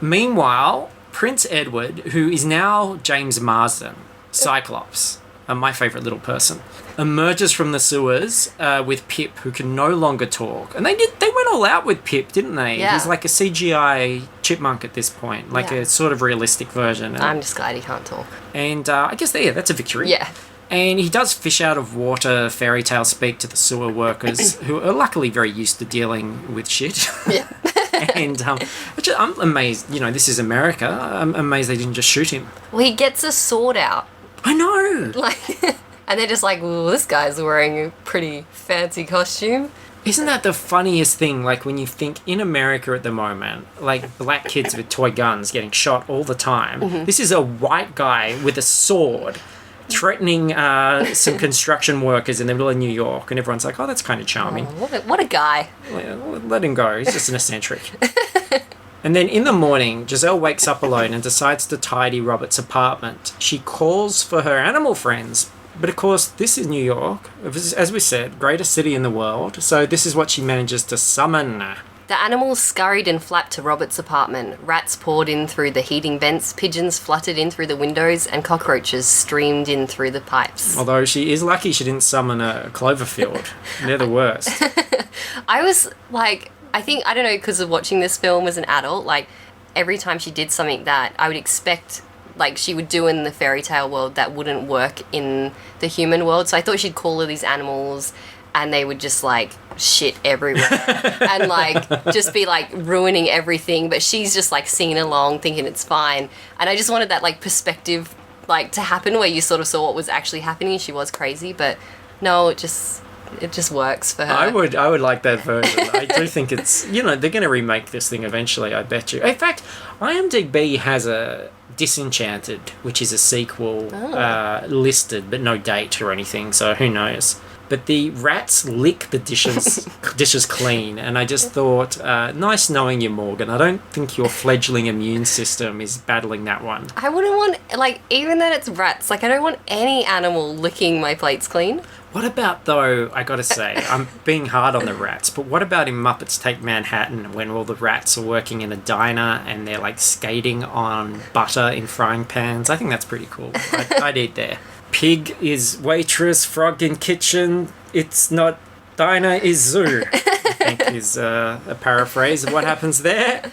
Meanwhile, Prince Edward, who is now James Marsden, Cyclops, my favourite little person, emerges from the sewers with Pip, who can no longer talk. And they went all out with Pip, didn't they? Yeah. He's like a CGI chipmunk at this point, like a sort of realistic version. I'm just glad he can't talk. And I guess, that's a victory. Yeah. And he does fish out of water fairy tale speak to the sewer workers, who are luckily very used to dealing with shit. Yeah. And I'm amazed, this is America. I'm amazed they didn't just shoot him. Well, he gets a sword out. I know. And they're just like, well, this guy's wearing a pretty fancy costume. Isn't that the funniest thing? Like, when you think in America at the moment, like, black kids with toy guns getting shot all the time. Mm-hmm. This is a white guy with a sword threatening some construction workers in the middle of New York. And everyone's like, oh, that's kind of charming. Oh, what a guy. Let him go. He's just an eccentric. And then in the morning, Giselle wakes up alone and decides to tidy Robert's apartment. She calls for her animal friends. But of course, this is New York, as we said, greatest city in the world. So this is what she manages to summon. The animals scurried and flapped to Robert's apartment. Rats poured in through the heating vents, pigeons fluttered in through the windows, and cockroaches streamed in through the pipes. Although she is lucky she didn't summon a Cloverfield. They're the worst. I was like, I don't know, because of watching this film as an adult, like, every time she did something that I would expect, like, she would do in the fairy tale world that wouldn't work in the human world. So I thought she'd call all these animals and they would just, like, shit everywhere and, like, just be, like, ruining everything. But she's just, like, singing along, thinking it's fine. And I just wanted that, like, perspective, like, to happen where you sort of saw what was actually happening. She was crazy, but no, it just works for her. I would like that version. I do think it's, they're going to remake this thing eventually, I bet you. In fact, IMDb has a Disenchanted, which is a sequel listed, but no date or anything, so who knows. But the rats lick the dishes clean, and I just thought, nice knowing you, Morgan. I don't think your fledgling immune system is battling that one. I wouldn't want, like, even that it's rats, like, I don't want any animal licking my plates clean. What about, though, I gotta say, I'm being hard on the rats, but what about in Muppets Take Manhattan when all the rats are working in a diner and they're, like, skating on butter in frying pans? I think that's pretty cool. I'd eat there. Pig is waitress, frog in kitchen, it's not diner, is zoo, I think is a paraphrase of what happens there.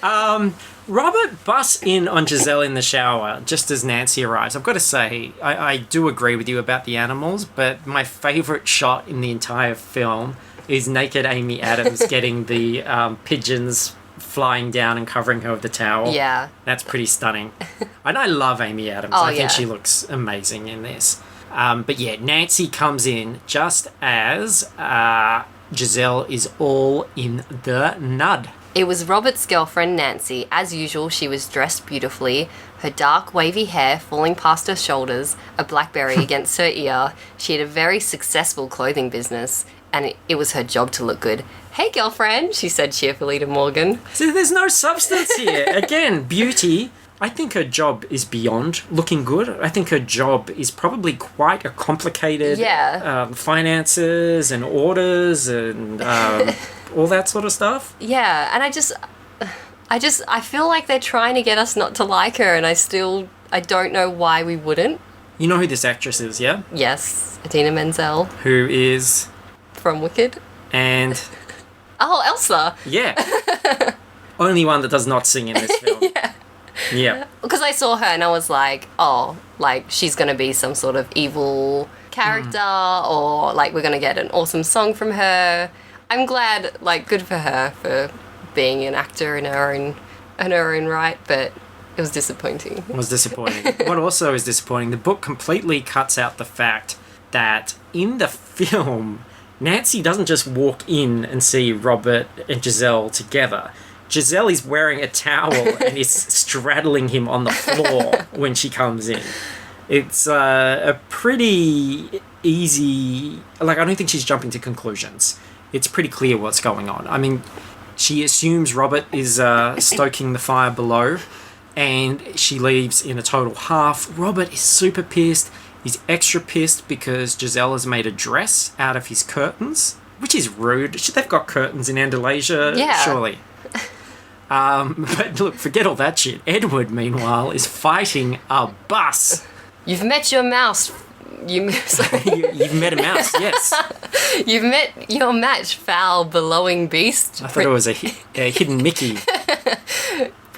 Robert busts in on Giselle in the shower just as Nancy arrives. I've got to say, I do agree with you about the animals, but my favourite shot in the entire film is naked Amy Adams getting the pigeons flying down and covering her with the towel. Yeah. That's pretty stunning. And I love Amy Adams. I think she looks amazing in this. But yeah, Nancy comes in just as Giselle is all in the nud. It was Robert's girlfriend, Nancy. As usual, she was dressed beautifully, her dark, wavy hair falling past her shoulders, a blackberry against her ear. She had a very successful clothing business, and it was her job to look good. Hey, girlfriend, she said cheerfully to Morgan. So there's no substance here. Again, beauty. I think her job is beyond looking good. I think her job is probably quite a complicated finances and orders and all that sort of stuff. Yeah, and I feel like they're trying to get us not to like her, and I don't know why we wouldn't. You know who this actress is, yeah? Yes, Idina Menzel. Who is? From Wicked. And? Oh, Elsa. Yeah. Only one that does not sing in this film. Yeah. Because I saw her and I was like, oh, like, she's going to be some sort of evil character or, like, we're going to get an awesome song from her. I'm glad, like, good for her for being an actor in her own right, but it was disappointing. It was disappointing. What also is disappointing, the book completely cuts out the fact that in the film, Nancy doesn't just walk in and see Robert and Giselle together. Giselle is wearing a towel and is straddling him on the floor when she comes in. It's a pretty easy... Like, I don't think she's jumping to conclusions. It's pretty clear what's going on. I mean, she assumes Robert is stoking the fire below, and she leaves in a total half. Robert is super pissed. He's extra pissed because Giselle has made a dress out of his curtains, which is rude. They've got curtains in Andalusia, surely. But look, forget all that shit. Edward, meanwhile, is fighting a bus. You've met your mouse. You've met a mouse, yes. You've met your match, foul, bellowing beast. I thought it was a hidden Mickey.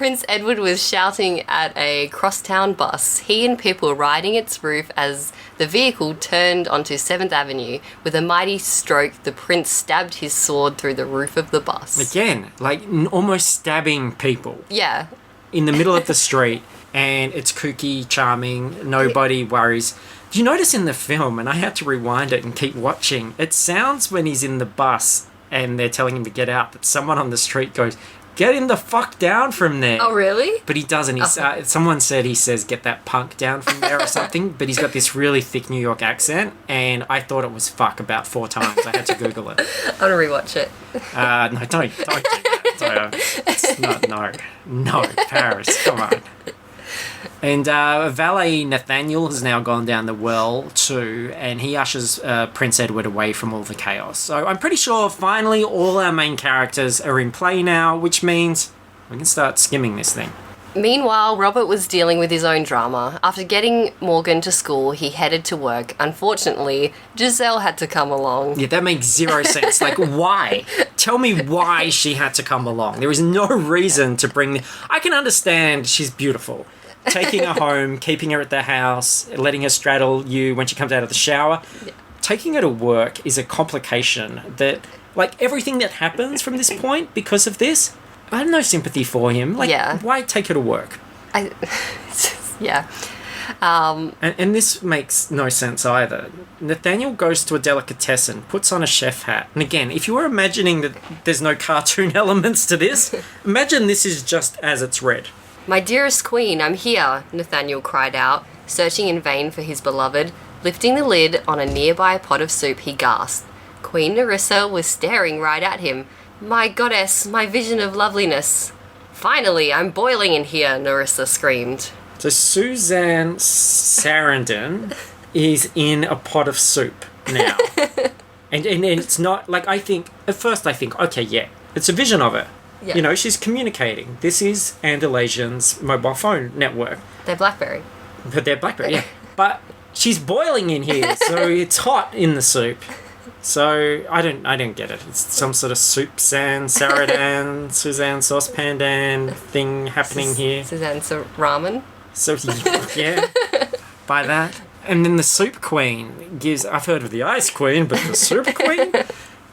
Prince Edward was shouting at a crosstown bus, he and Pip were riding its roof as the vehicle turned onto 7th Avenue. With a mighty stroke, the prince stabbed his sword through the roof of the bus. Again, like almost stabbing people. Yeah. In the middle of the street, and it's kooky, charming, nobody worries. Do you notice in the film, and I had to rewind it and keep watching, it sounds when he's in the bus and they're telling him to get out, that someone on the street goes, "Get him the fuck down from there." Oh, really? But he doesn't. Someone said he says, "Get that punk down from there" or something, but he's got this really thick New York accent, and I thought it was fuck about 4 times. I had to Google it. I'm going to rewatch it. No, don't do that. It's not, no, Paris, come on. And valet Nathaniel has now gone down the well too, and he ushers Prince Edward away from all the chaos. So I'm pretty sure finally all our main characters are in play now, which means we can start skimming this thing. Meanwhile, Robert was dealing with his own drama. After getting Morgan to school, he headed to work. Unfortunately, Giselle had to come along. Yeah, that makes zero sense. Like, why? Tell me why she had to come along. There is no reason to bring... I can understand she's beautiful. Taking her home, keeping her at the house, letting her straddle you when she comes out of the shower. Yeah. Taking her to work is a complication that... Like, everything that happens from this point because of this... I have no sympathy for him. Like, why take her to work? Yeah. And this makes no sense either. Nathaniel goes to a delicatessen, puts on a chef hat. And again, if you were imagining that there's no cartoon elements to this, imagine this is just as it's read. "My dearest queen, I'm here," Nathaniel cried out, searching in vain for his beloved. Lifting the lid on a nearby pot of soup, he gasped. Queen Nerissa was staring right at him. "My goddess, my vision of loveliness." "Finally, I'm boiling in here," Nerissa screamed. So Suzanne Sarandon is in a pot of soup now. and it's not, like, at first I think, okay, yeah, it's a vision of her. Yeah. You know, she's communicating. This is Andalusian's mobile phone network. They're BlackBerry. But they're BlackBerry, yeah. But she's boiling in here, so it's hot in the soup. So I don't get it. It's some sort of soup Suzanne saucepan thing happening here. Suzanne ramen. So yeah, by that. And then the soup queen gives... I've heard of the ice queen, but the soup queen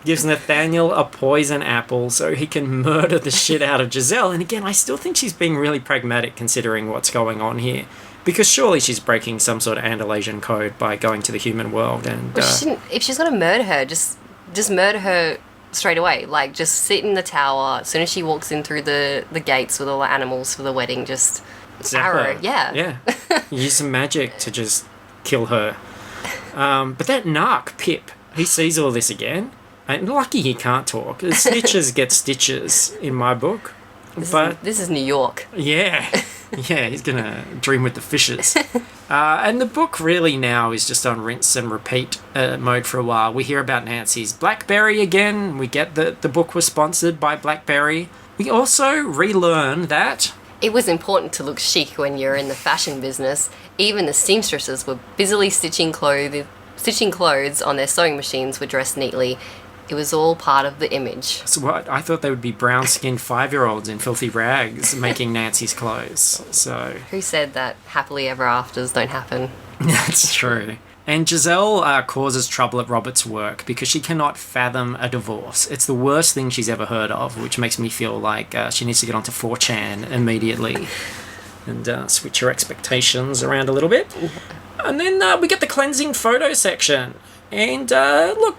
gives Nathaniel a poison apple so he can murder the shit out of Giselle. And again, I still think she's being really pragmatic considering what's going on here. Because surely she's breaking some sort of Andalusian code by going to the human world and... if she's going to murder her, just murder her straight away. Like, just sit in the tower. As soon as she walks in through the gates with all the animals for the wedding, just arrow. Yeah. Yeah. Use some magic to just kill her. But that narc, Pip, he sees all this again. And lucky he can't talk. Snitches get stitches in my book. This is New York. Yeah. Yeah, he's going to dream with the fishes. And the book really now is just on rinse and repeat mode for a while. We hear about Nancy's BlackBerry again. We get that the book was sponsored by BlackBerry. We also relearn that... It was important to look chic when you're in the fashion business. Even the seamstresses were busily stitching clothes on their sewing machines were dressed neatly. It was all part of the image. So what? I thought they would be brown-skinned 5-year-olds in filthy rags making Nancy's clothes. So who said that happily ever afters don't happen? That's true. And Giselle causes trouble at Robert's work because she cannot fathom a divorce. It's the worst thing she's ever heard of, which makes me feel like she needs to get onto 4chan immediately and switch her expectations around a little bit. And then we get the cleansing photo section. And look,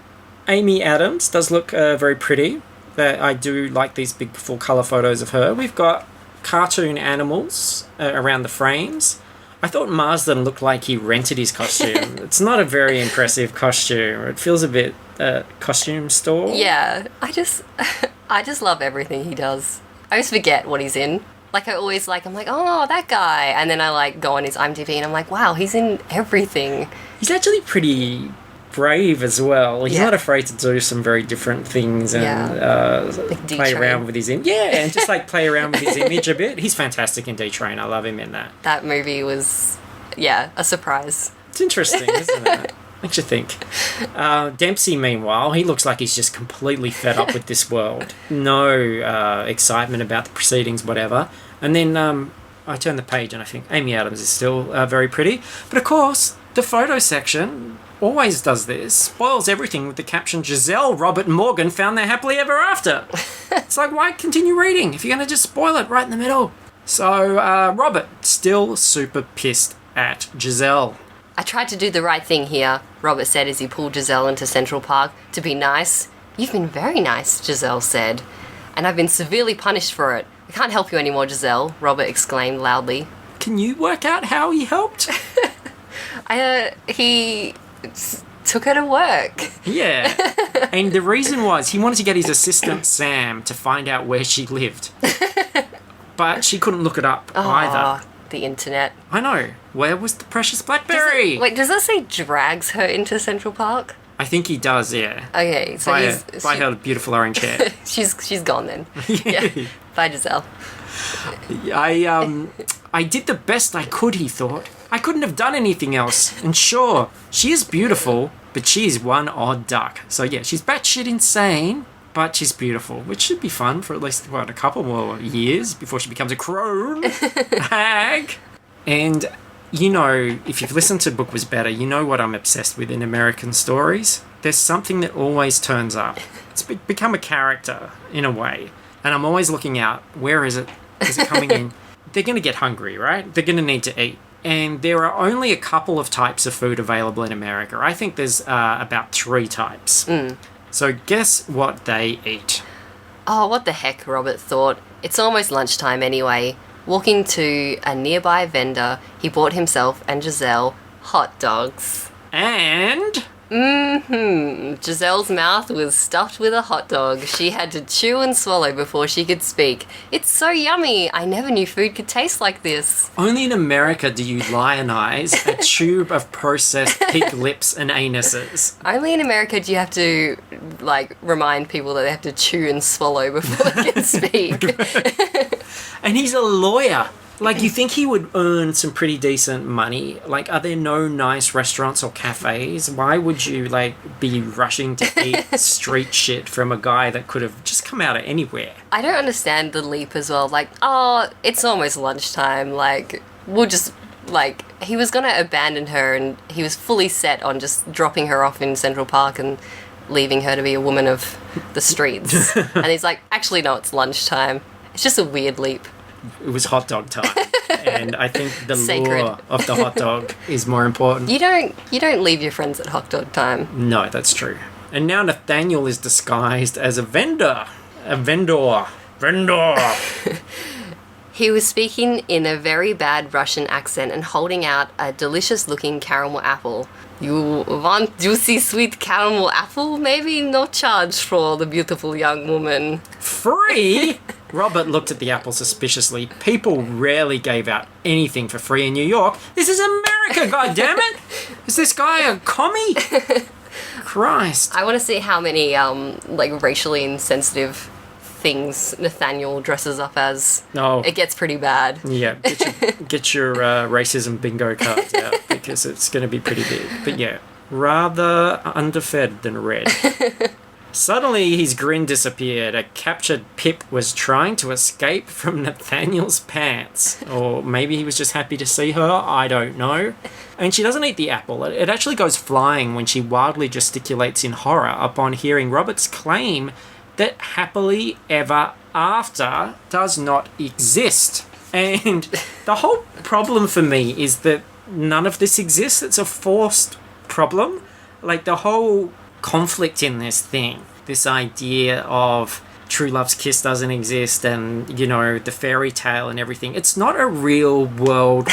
Amy Adams does look very pretty. I do like these big full colour photos of her. We've got cartoon animals around the frames. I thought Marsden looked like he rented his costume. It's not a very impressive costume. It feels a bit costume store. Yeah, I just love everything he does. I always forget what he's in. Like, I'm like, oh, that guy. And then I, go on his IMDb and I'm like, wow, he's in everything. He's actually pretty brave as well. He's not afraid to do some very different things and play around with his and just play around with his image a bit. He's fantastic in D-Train. I love him in that. That movie was a surprise. It's interesting, isn't it? Makes you think. Dempsey, meanwhile, he looks like he's just completely fed up with this world. No excitement about the proceedings, whatever. And then I turn the page and I think Amy Adams is still very pretty. But of course, the photo section always does this. Spoils everything with the caption, Giselle, Robert and Morgan found their happily ever after. It's like, why continue reading if you're going to just spoil it right in the middle? So, Robert, still super pissed at Giselle. I tried to do the right thing here, Robert said as he pulled Giselle into Central Park. To be nice. You've been very nice, Giselle said. And I've been severely punished for it. I can't help you anymore, Giselle, Robert exclaimed loudly. Can you work out how he helped? He took her to work. Yeah. And the reason was he wanted to get his assistant Sam to find out where she lived. But she couldn't look it up either. The internet. I know. Where was the precious BlackBerry? Does that say drags her into Central Park? I think he does, yeah. Okay, so by her beautiful orange hair. she's gone then. Yeah. Bye, Giselle. I did the best I could, he thought. I couldn't have done anything else. And sure, she is beautiful, but she is one odd duck. So yeah, she's batshit insane, but she's beautiful, which should be fun for at least, a couple more years before she becomes a crone hag. And, if you've listened to Book Was Better, you know what I'm obsessed with in American stories. There's something that always turns up. It's become a character, in a way. And I'm always looking out, where is it? Is it coming in? They're going to get hungry, right? They're going to need to eat. And there are only a couple of types of food available in America. I think there's about 3 types. So guess what they eat? Oh, what the heck, Robert thought. It's almost lunchtime anyway. Walking to a nearby vendor, he bought himself and Giselle hot dogs. And... Giselle's mouth was stuffed with a hot dog. She had to chew and swallow before she could speak. It's so yummy. I never knew food could taste like this. Only in America do you lionize a tube of processed pig lips and anuses. Only in America do you have to, remind people that they have to chew and swallow before they can speak. And he's a lawyer. You think he would earn some pretty decent money? Are there no nice restaurants or cafes? Why would you, be rushing to eat street shit from a guy that could have just come out of anywhere? I don't understand the leap as well. It's almost lunchtime. We'll just, he was going to abandon her and he was fully set on just dropping her off in Central Park and leaving her to be a woman of the streets. And he's like, actually, no, it's lunchtime. It's just a weird leap. It was hot dog time, and I think the lure of the hot dog is more important. You don't leave your friends at hot dog time. No, that's true. And now Nathaniel is disguised as a vendor. Vendor. He was speaking in a very bad Russian accent and holding out a delicious-looking caramel apple. You want juicy, sweet caramel apple? Maybe no charge for the beautiful young woman. Free? Robert looked at the apple suspiciously. People rarely gave out anything for free in New York. This is America, goddammit! Is this guy a commie? Christ. I want to see how many, racially insensitive things Nathaniel dresses up as. No. It gets pretty bad. Yeah, get your racism bingo cards out because it's going to be pretty big. But yeah, rather underfed than red. Suddenly, his grin disappeared. A captured Pip was trying to escape from Nathaniel's pants. Or maybe he was just happy to see her. I don't know. And she doesn't eat the apple. It actually goes flying when she wildly gesticulates in horror upon hearing Robert's claim that happily ever after does not exist. And the whole problem for me is that none of this exists. It's a forced problem. The whole conflict in this thing, this idea of true love's kiss doesn't exist and, the fairy tale and everything. It's not a real world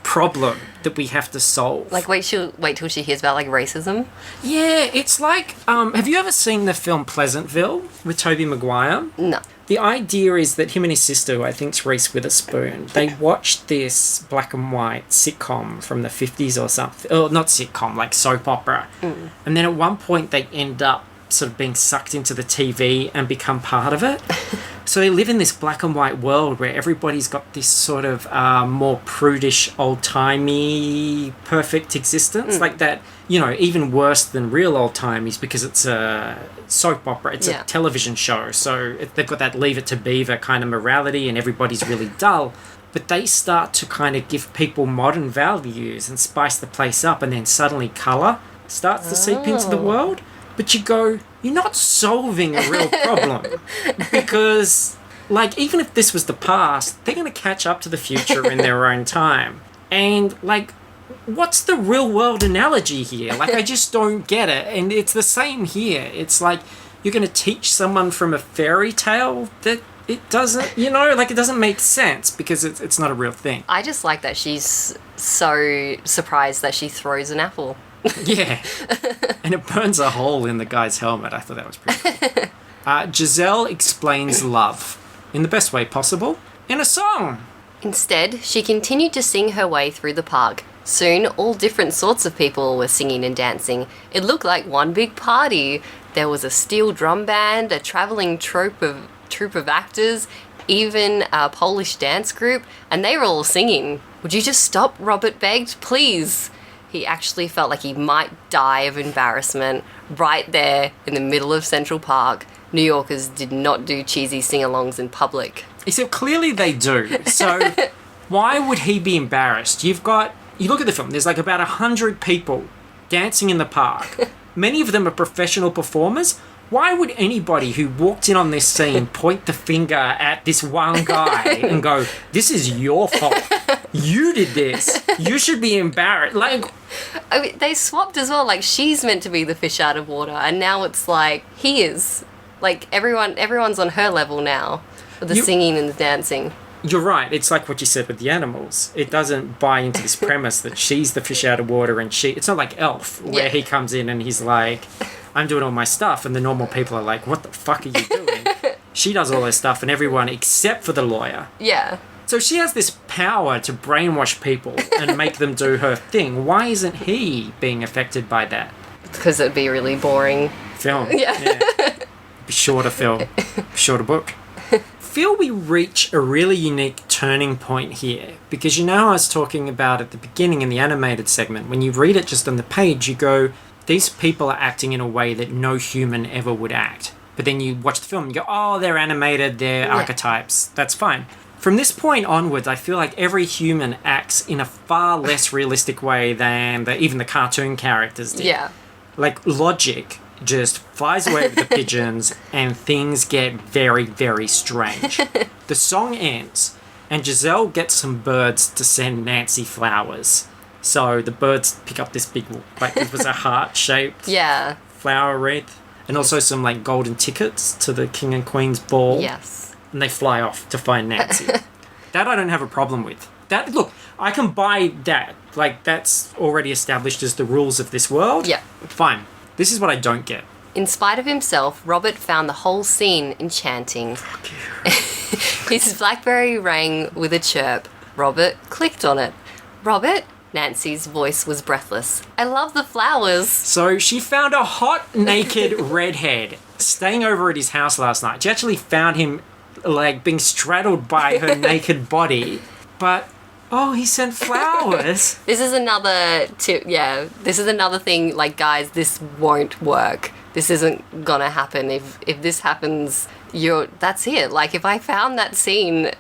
problem that we have to solve. Wait till she hears about, racism? Yeah, it's have you ever seen the film Pleasantville with Tobey Maguire? No. The idea is that him and his sister, who I think's Reese Witherspoon, they watched this black and white sitcom from the 50s or something. Oh, not sitcom, soap opera. And then at one point they end up sort of being sucked into the TV and become part of it. So they live in this black and white world where everybody's got this sort of more prudish, old-timey, perfect existence. Like that, you know, even worse than real old-timies because it's a soap opera. It's a television show. So they've got that Leave It to Beaver kind of morality and everybody's really dull. But they start to kind of give people modern values and spice the place up, and then suddenly colour starts to seep into the world. But you go, you're not solving a real problem. Because, like, even if this was the past, they're going to catch up to the future in their own time. And, like, what's the real world analogy here? Like, I just don't get it. And it's the same here. It's like you're going to teach someone from a fairy tale that it doesn't, you know, like, it doesn't make sense because it's not a real thing. I just like that she's so surprised that she throws an apple. Yeah. And it burns a hole in the guy's helmet. I thought that was pretty cool. Giselle explains love in the best way possible in a song. Instead, she continued to sing her way through the park. Soon, all different sorts of people were singing and dancing. It looked like one big party. There was a steel drum band, a travelling troupe of actors, even a Polish dance group, and they were all singing. Would you just stop? Robert begged. Please. He actually felt like he might die of embarrassment right there in the middle of Central Park. New Yorkers did not do cheesy sing-alongs in public. Except clearly they do. So why would he be embarrassed? You look at the film, there's like about 100 people dancing in the park. Many of them are professional performers. Why would anybody who walked in on this scene point the finger at this one guy and go, this is your fault. You did this. You should be embarrassed. Like, I mean, they swapped as well. Like, she's meant to be the fish out of water, and now it's like he is. Like, everyone's on her level now with the singing and the dancing. You're right. It's like what you said with the animals. It doesn't buy into this premise that she's the fish out of water and it's not like Elf, where he comes in and he's like, I'm doing all my stuff, and the normal people are like, what the fuck are you doing? She does all her stuff, and everyone except for the lawyer. Yeah. So she has this power to brainwash people and make them do her thing. Why isn't he being affected by that? Because it'd be really boring. Film. Yeah. Be shorter film. Shorter book. Feel we reach a really unique turning point here, because you know how I was talking about at the beginning in the animated segment, when you read it just on the page, you go, these people are acting in a way that no human ever would act. But then you watch the film and you go, oh, they're animated, they're archetypes. That's fine. From this point onwards, I feel like every human acts in a far less realistic way than even the cartoon characters did. Yeah. Like, logic just flies away with the pigeons and things get very, very strange. The song ends and Giselle gets some birds to send Nancy flowers. So the birds pick up this big, like, it was a heart-shaped flower wreath, and also some, like, golden tickets to the King and Queen's ball. Yes. And they fly off to find Nancy. That I don't have a problem with. That, look, I can buy that. Like, that's already established as the rules of this world. Yeah. Fine. This is what I don't get. In spite of himself, Robert found the whole scene enchanting. His BlackBerry rang with a chirp. Robert clicked on it. Robert? Nancy's voice was breathless. I love the flowers. So she found a hot, naked redhead staying over at his house last night. She actually found him, like, being straddled by her naked body. But, oh, he sent flowers. This is another tip. Yeah, this is another thing. Like, guys, this won't work. This isn't gonna happen. If this happens, that's it. Like, if I found that scene,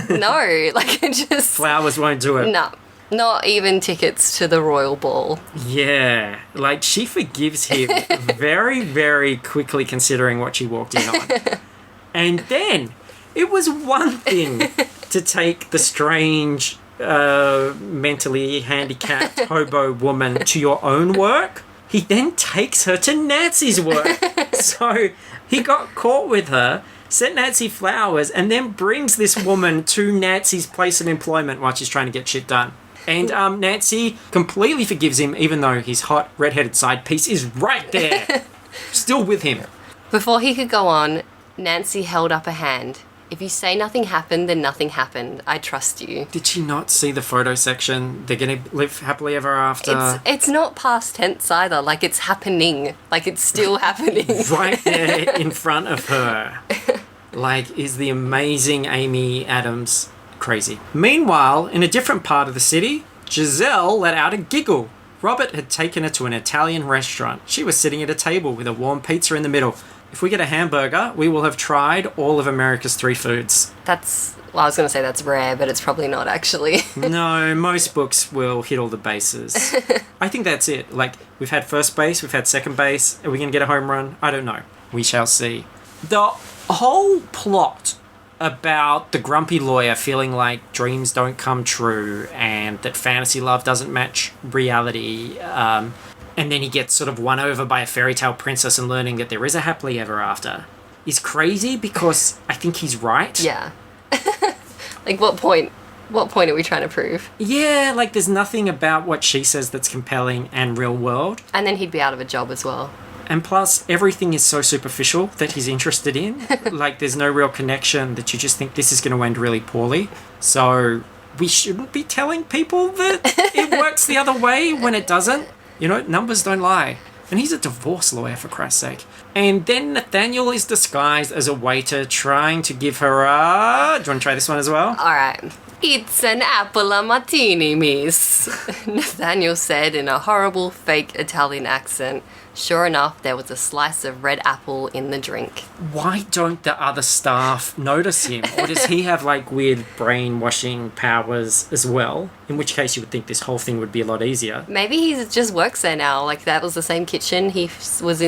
no. Like, it just... Flowers won't do it. No. Not even tickets to the royal ball. Yeah. Like, she forgives him very, very quickly considering what she walked in on. And then, it was one thing to take the strange, mentally handicapped hobo woman to your own work. He then takes her to Nancy's work. So, he got caught with her, sent Nancy flowers, and then brings this woman to Nancy's place of employment while she's trying to get shit done. And Nancy completely forgives him, even though his hot, red-headed side piece is right there. Still with him. Before he could go on, Nancy held up a hand. If you say nothing happened, then nothing happened. I trust you. Did she not see the photo section? They're going to live happily ever after. It's not past tense either. Like, it's happening. Like, it's still happening. Right there in front of her. like, is the amazing Amy Adams. Crazy. Meanwhile, in a different part of the city, Giselle let out a giggle. Robert had taken her to an Italian restaurant. She was sitting at a table with a warm pizza in the middle. If we get a hamburger, we will have tried all of America's 3 foods. Well, I was going to say that's rare, but it's probably not actually. No, most books will hit all the bases. I think that's it. Like, we've had first base, we've had second base. Are we going to get a home run? I don't know. We shall see. The whole plot about the grumpy lawyer feeling like dreams don't come true and that fantasy love doesn't match reality, and then he gets sort of won over by a fairy tale princess and learning that there is a happily ever after, is crazy because I think he's right. Yeah. Like, what point are we trying to prove? Yeah, like, there's nothing about what she says that's compelling and real world. And then he'd be out of a job as well. And plus, everything is so superficial that he's interested in. Like, there's no real connection that you just think this is going to end really poorly. So we shouldn't be telling people that it works the other way when it doesn't. You know, numbers don't lie. And he's a divorce lawyer, for Christ's sake. And then Nathaniel is disguised as a waiter trying to give her a... Do you want to try this one as well? All right. It's an apple a martini, miss. Nathaniel said in a horrible fake Italian accent. Sure enough, there was a slice of red apple in the drink. Why don't the other staff notice him? Or does he have, like, weird brainwashing powers as well? In which case you would think this whole thing would be a lot easier. Maybe he just works there now. Like, that was the same kitchen. He was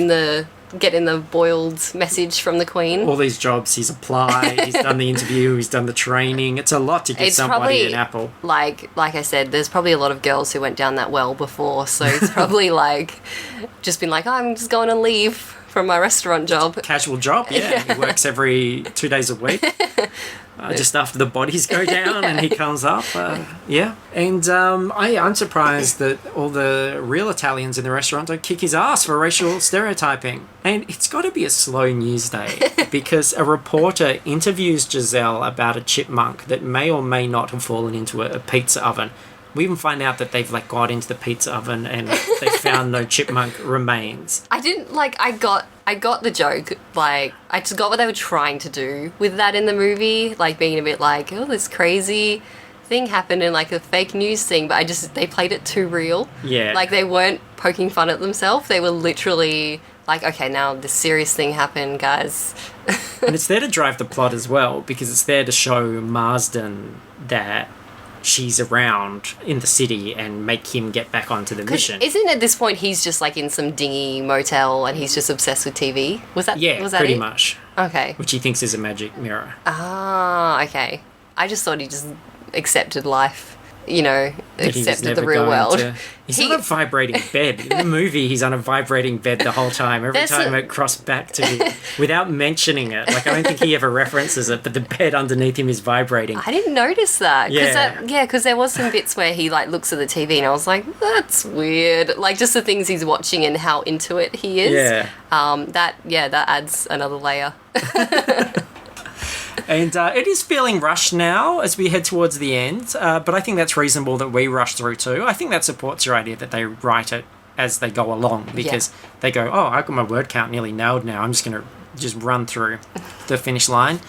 getting the boiled message from the Queen. All these jobs he's applied, he's done the interview, he's done the training. It's a lot to give somebody an apple. Like I said, there's probably a lot of girls who went down that well before, so it's probably like just been like, oh, I'm just going to leave from my restaurant job. Casual job, yeah. He works every 2 days a week. Just after the bodies go down and he comes up. Yeah. And I'm surprised that all the real Italians in the restaurant don't kick his ass for racial stereotyping. And it's got to be a slow news day because a reporter interviews Giselle about a chipmunk that may or may not have fallen into a pizza oven. We even find out that they've, like, got into the pizza oven and they found no chipmunk remains. I got the joke. Like, I just got what they were trying to do with that in the movie. Like, being a bit like, oh, this crazy thing happened in, like, a fake news thing. But they played it too real. Yeah. Like, they weren't poking fun at themselves. They were literally like, okay, now this serious thing happened, guys. And it's there to drive the plot as well because it's there to show Marsden that she's around in the city and make him get back onto the mission. Isn't at this point he's just like in some dingy motel and he's just obsessed with TV? Was that pretty much. Okay. Which he thinks is a magic mirror. Ah, okay. I just thought he just accepted life, you know, accepted the real world. He's on a vibrating bed. In the movie, he's on a vibrating bed the whole time. Every time it crossed back to him, without mentioning it. Like, I don't think he ever references it, but the bed underneath him is vibrating. I didn't notice that. Yeah. Because there was some bits where he, like, looks at the TV and I was like, that's weird. Like, just the things he's watching and how into it he is. Yeah. That adds another layer. And it is feeling rushed now as we head towards the end, but I think that's reasonable that we rush through too. I think that supports your idea that they write it as they go along because they go, oh, I've got my word count nearly nailed now. I'm just going to just run through the finish line.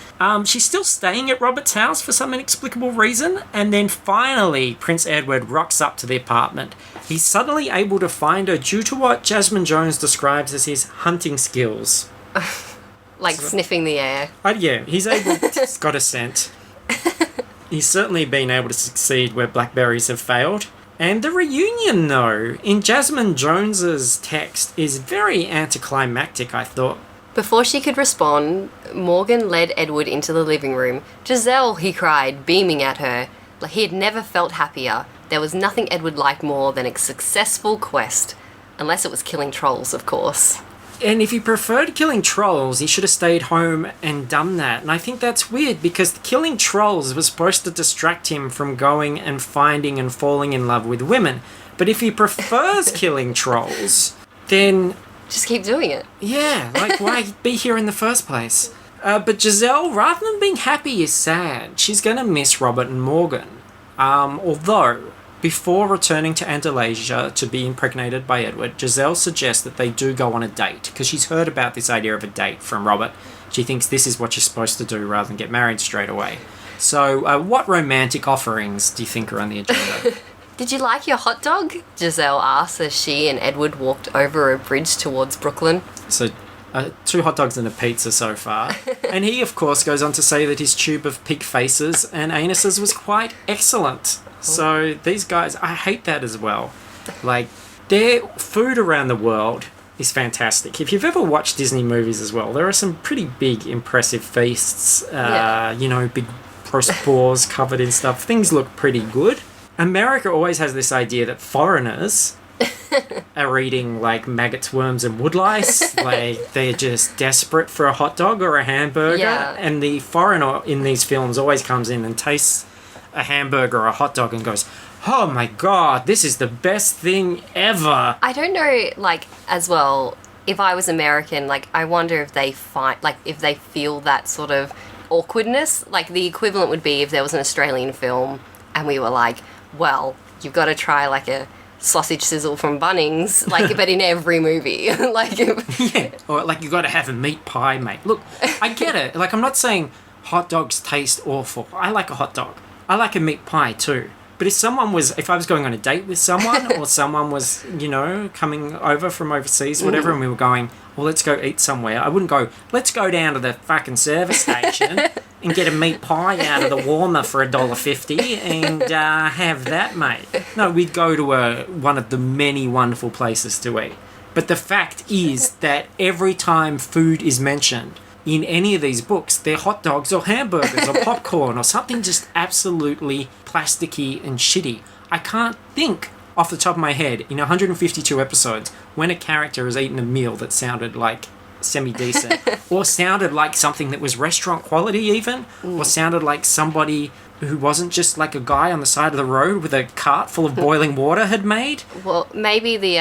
She's still staying at Robert's house for some inexplicable reason, and then finally Prince Edward rocks up to the apartment. He's suddenly able to find her due to what Jasmine Jones describes as his hunting skills. Like sniffing the air. Yeah, he's got a scent. He's certainly been able to succeed where blackberries have failed. And the reunion, though, in Jasmine Jones's text is very anticlimactic, I thought. Before she could respond, Morgan led Edward into the living room. Giselle, he cried, beaming at her. He had never felt happier. There was nothing Edward liked more than a successful quest. Unless it was killing trolls, of course. And if he preferred killing trolls, he should have stayed home and done that. And I think that's weird because killing trolls was supposed to distract him from going and finding and falling in love with women. But if he prefers killing trolls, then... just keep doing it. Yeah, like why be here in the first place? But Giselle, rather than being happy, is sad. She's going to miss Robert and Morgan. Although... before returning to Andalasia to be impregnated by Edward, Giselle suggests that they do go on a date, because she's heard about this idea of a date from Robert. She thinks this is what you're supposed to do rather than get married straight away. So what romantic offerings do you think are on the agenda? Did you like your hot dog? Giselle asked as she and Edward walked over a bridge towards Brooklyn. So 2 hot dogs and a pizza so far. And he, of course, goes on to say that his tube of pig faces and anuses was quite excellent. So these guys, I hate that as well. Like, their food around the world is fantastic. If you've ever watched Disney movies as well, there are some pretty big, impressive feasts. You know, big roast paws covered in stuff. Things look pretty good. America always has this idea that foreigners are eating like maggots, worms, and woodlice. Like, they're just desperate for a hot dog or a hamburger. Yeah. And the foreigner in these films always comes in and tastes a hamburger or a hot dog and goes, "Oh my God, this is the best thing ever." I don't know, like, as well, if I was American, like, I wonder if they if they feel that sort of awkwardness. Like, the equivalent would be if there was an Australian film and we were like, well, you've got to try like a sausage sizzle from Bunnings, like, but in every movie. Like, yeah, or like, you got to have a meat pie, mate. Look, I get it. Like, I'm not saying hot dogs taste awful. I like a hot dog. I like a meat pie too. But if I was going on a date with someone, or someone was, you know, coming over from overseas, whatever, and we were going, well, let's go eat somewhere, I wouldn't go, let's go down to the fucking service station and get a meat pie out of the warmer for $1.50 and have that, mate. No, we'd go to one of the many wonderful places to eat. But the fact is that every time food is mentioned in any of these books, they're hot dogs or hamburgers or popcorn or something just absolutely plasticky and shitty. I can't think off the top of my head in 152 episodes when a character has eaten a meal that sounded like semi-decent or sounded like something that was restaurant quality even, or sounded like somebody who wasn't just like a guy on the side of the road with a cart full of boiling water had made. Well, maybe the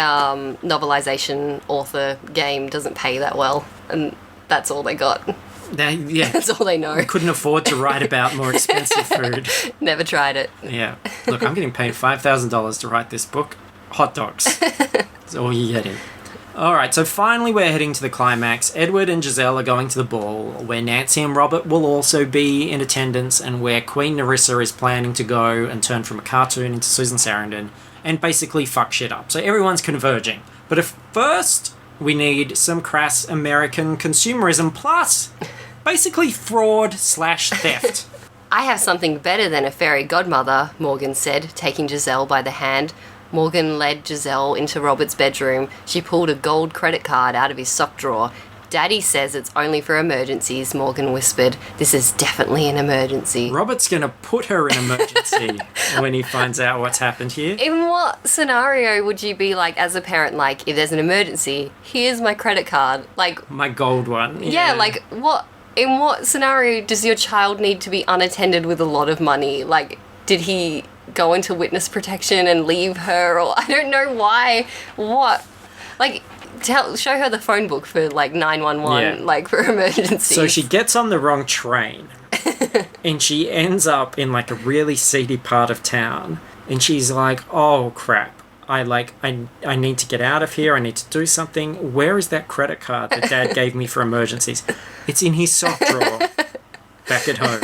novelization author game doesn't pay that well, and that's all they got. Yeah. That's all they know. Couldn't afford to write about more expensive food. Never tried it. Yeah. Look, I'm getting paid $5,000 to write this book. Hot dogs. That's all you're getting. All right, so finally we're heading to the climax. Edward and Giselle are going to the ball, where Nancy and Robert will also be in attendance, and where Queen Nerissa is planning to go and turn from a cartoon into Susan Sarandon and basically fuck shit up. So everyone's converging. But first, we need some crass American consumerism plus basically fraud/theft. I have something better than a fairy godmother, Morgan said, taking Giselle by the hand. Morgan led Giselle into Robert's bedroom. She pulled a gold credit card out of his sock drawer. Daddy says it's only for emergencies, Morgan whispered. This is definitely an emergency. Robert's going to put her in emergency when he finds out what's happened here. In what scenario would you be like, as a parent, like, if there's an emergency, here's my credit card? Like, my gold one. Yeah, like, what? In what scenario does your child need to be unattended with a lot of money? Like, did he go into witness protection and leave her, or I don't know why. What? Like, show her the phone book for like 911, like for emergencies. So she gets on the wrong train and she ends up in like a really seedy part of town, and she's like, oh crap, I need to get out of here, I need to do something. Where is that credit card that Dad gave me for emergencies? It's in his sock drawer back at home.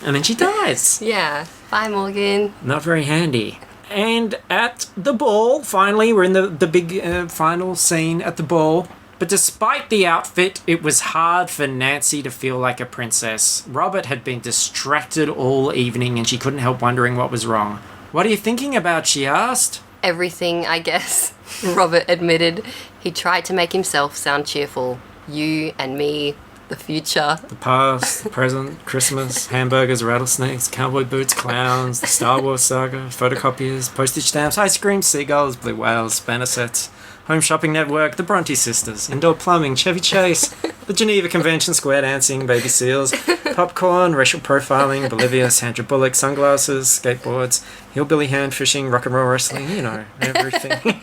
And then she dies. Yeah. Bye, Morgan. Not very handy. And at the ball, finally, we're in the big final scene at the ball. But despite the outfit, it was hard for Nancy to feel like a princess. Robert had been distracted all evening and she couldn't help wondering what was wrong. What are you thinking about, she asked. Everything, I guess, Robert admitted. He tried to make himself sound cheerful. You and me, the future. The past, the present, Christmas, hamburgers, rattlesnakes, cowboy boots, clowns, the Star Wars saga, photocopiers, postage stamps, ice cream, seagulls, blue whales, banner sets, Home Shopping Network, the Bronte sisters, indoor plumbing, Chevy Chase, the Geneva Convention, square dancing, baby seals, popcorn, racial profiling, Bolivia, Sandra Bullock, sunglasses, skateboards, hillbilly hand fishing, rock and roll wrestling, you know, everything.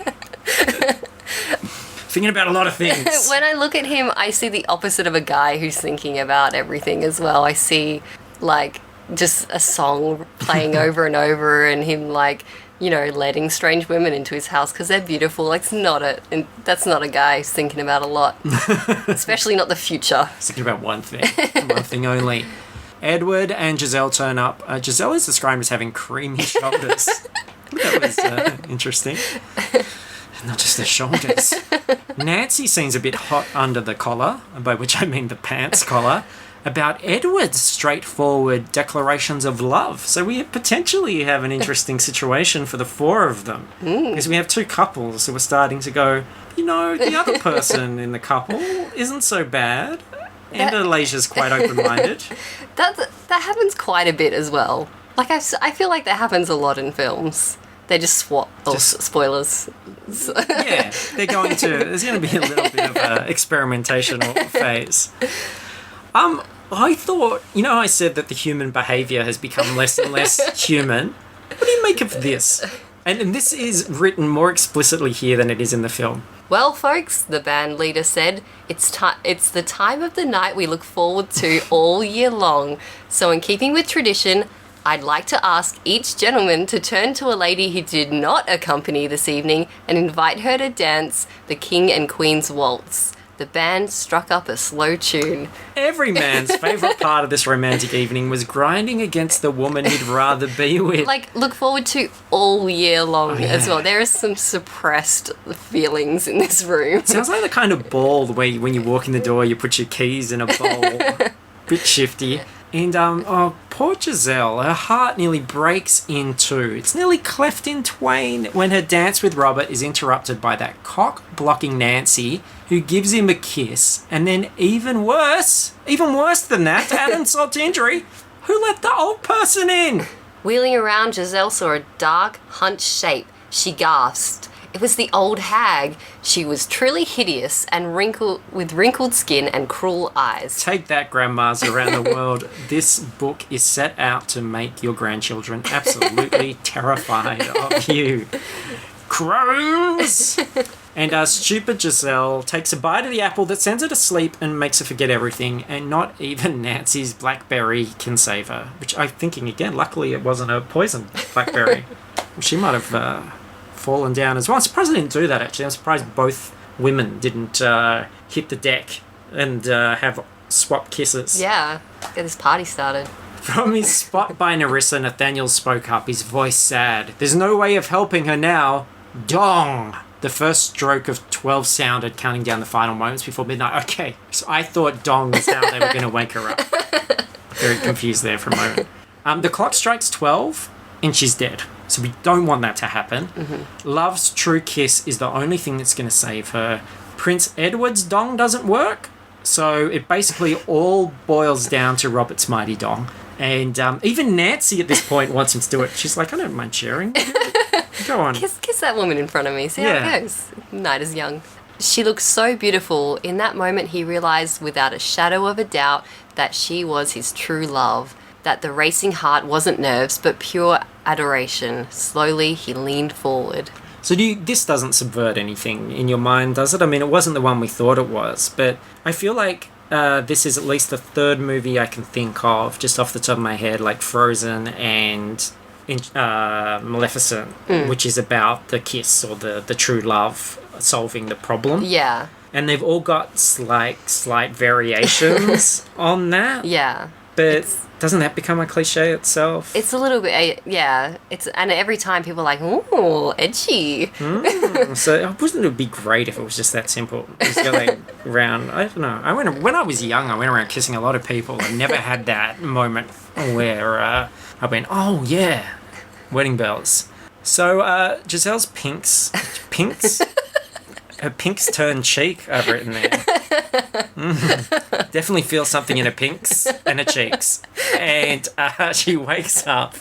Thinking about a lot of things. When I look at him, I see the opposite of a guy who's thinking about everything as well. I see, like, just a song playing over and over, and him, like, letting strange women into his house because they're beautiful. Like, that's not a guy who's thinking about a lot. Especially not the future. He's thinking about one thing. One thing only. Edward and Giselle turn up. Giselle is described as having creamy shoulders. That was interesting. Not just the shoulders. Nancy seems a bit hot under the collar, by which I mean the pants collar, about Edward's straightforward declarations of love. So we potentially have an interesting situation for the four of them. Because we have two couples who are starting to go, the other person in the couple isn't so bad. And Alasia's quite open-minded. That happens quite a bit as well. Like, I feel like that happens a lot in films. They just swap. Spoilers. Yeah, there's going to be a little bit of a experimentational phase. I thought, I said that the human behaviour has become less and less human. What do you make of this? And this is written more explicitly here than it is in the film. Well, folks, the band leader said, it's the time of the night we look forward to all year long. So in keeping with tradition, I'd like to ask each gentleman to turn to a lady who did not accompany this evening and invite her to dance the King and Queen's Waltz. The band struck up a slow tune. Every man's favourite part of this romantic evening was grinding against the woman he'd rather be with. Like, look forward to all year long as well. There are some suppressed feelings in this room. It sounds like the kind of ball where when you walk in the door, you put your keys in a bowl. Bit shifty. And, poor Giselle, her heart nearly breaks in two. It's nearly cleft in twain when her dance with Robert is interrupted by that cock-blocking Nancy, who gives him a kiss, and then even worse than that, to add insult to injury, who let the old person in? Wheeling around, Giselle saw a dark, hunched shape. She gasped. It was the old hag. She was truly hideous and with wrinkled skin and cruel eyes. Take that, grandmas around the world. This book is set out to make your grandchildren absolutely terrified of you. Crows! And stupid Giselle takes a bite of the apple that sends her to sleep and makes her forget everything, and not even Nancy's blackberry can save her. Which I'm thinking again, luckily it wasn't a poison blackberry. She might have fallen down as well. I'm surprised they didn't do that, actually. I'm surprised both women didn't hit the deck and have swap kisses. Yeah, get this party started. From his spot by Nerissa, Nathaniel spoke up, his voice sad. There's no way of helping her now. Dong! The first stroke of 12 sounded, counting down the final moments before midnight. Okay, so I thought dong was how they were going to wake her up. Very confused there for a moment. The clock strikes 12, and she's dead. So we don't want that to happen. Mm-hmm. Love's true kiss is the only thing that's going to save her. Prince Edward's dong doesn't work, so it basically all boils down to Robert's mighty dong. And even Nancy at this point wants him to do it. She's like, I don't mind sharing. Go on. Kiss that woman in front of me. See how it goes. Night is young. She looked so beautiful. In that moment, he realised without a shadow of a doubt that she was his true love. That the racing heart wasn't nerves, but pure adoration. Slowly, he leaned forward. So this doesn't subvert anything in your mind, does it? I mean, it wasn't the one we thought it was, but I feel like this is at least the third movie I can think of, just off the top of my head, like Frozen and Maleficent, which is about the kiss or the true love solving the problem. Yeah. And they've all got slight variations on that. Yeah. But doesn't that become a cliche itself? It's a little bit, yeah. And every time people are like, ooh, edgy. So wouldn't it be great if it was just that simple? Just going around, I don't know. When I was young, I went around kissing a lot of people. I never had that moment where I went, oh yeah, wedding bells. So Giselle's pinks? Her pinks turn cheek, I've written there. Definitely feel something in her pinks and her cheeks. And she wakes up.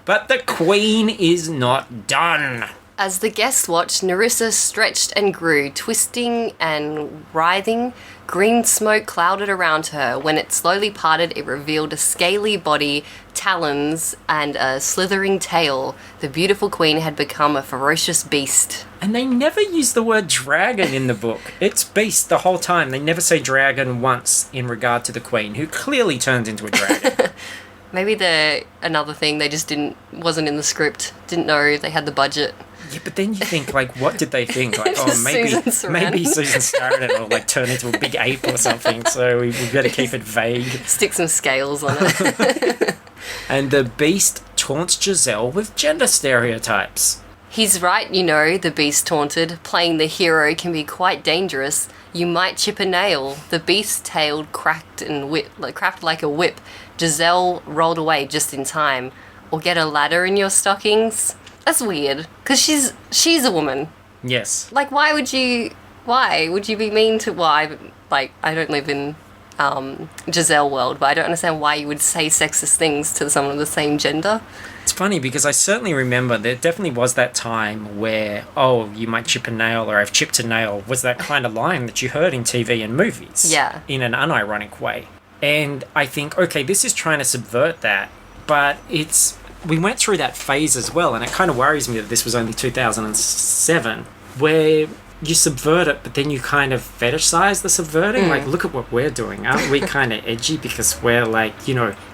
But the Queen is not done. As the guests watched, Nerissa stretched and grew, twisting and writhing. Green smoke clouded around her. When it slowly parted, it revealed a scaly body, talons, and a slithering tail. The beautiful queen had become a ferocious beast. And they never use the word dragon in the book. It's beast the whole time. They never say dragon once in regard to the queen, who clearly turns into a dragon. Maybe another thing they just wasn't in the script. Didn't know they had the budget. Yeah, but then you think, like, what did they think? Like, oh, maybe Susan Sarandon will, like, turn into a big ape or something, so we better keep it vague. Stick some scales on it. And the Beast taunts Giselle with gender stereotypes. He's right, the Beast taunted. Playing the hero can be quite dangerous. You might chip a nail. The beast-tailed cracked like a whip. Giselle rolled away just in time. Or get a ladder in your stockings. That's weird, because she's a woman. Yes. Like, why would you be mean to... Well, I don't live in Giselle world, but I don't understand why you would say sexist things to someone of the same gender. It's funny, because I certainly remember there definitely was that time where, oh, you might chip a nail, or I've chipped a nail, was that kind of line that you heard in TV and movies. Yeah. In an unironic way. And I think, okay, this is trying to subvert that, but we went through that phase as well, and it kind of worries me that this was only 2007, where you subvert it, but then you kind of fetishize the subverting. Like, look at what we're doing. Aren't we kind of edgy because we're like,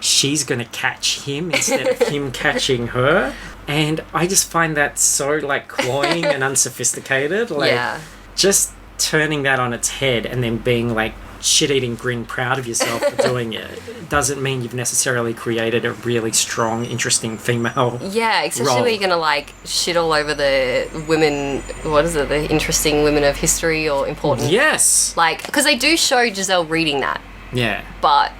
she's going to catch him instead of him catching her? And I just find that so, like, cloying and unsophisticated. Like, just turning that on its head and then being, like, shit-eating grin proud of yourself for doing it doesn't mean you've necessarily created a really strong, interesting female especially role. where you're gonna like shit all over the women, the interesting women of history or important. Yes. Like, because they do show Giselle reading that. Yeah. But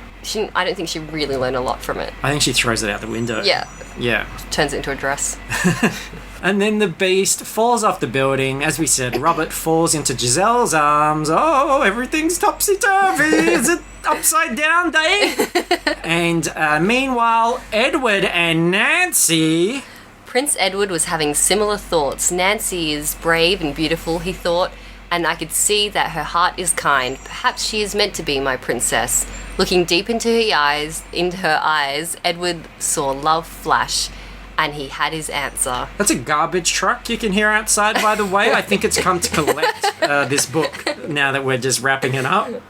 I don't think she really learned a lot from it. I think she throws it out the window. Yeah. Yeah. Turns it into a dress. And then the Beast falls off the building. As we said, Robert falls into Giselle's arms. Oh, everything's topsy-turvy. Is it upside down, Dave? And meanwhile, Edward and Nancy... Prince Edward was having similar thoughts. Nancy is brave and beautiful, he thought, and I could see that her heart is kind. Perhaps she is meant to be my princess. Looking deep into her eyes, Edward saw love flash. And he had his answer. That's a garbage truck you can hear outside, by the way. I think it's come to collect this book now that we're just wrapping it up.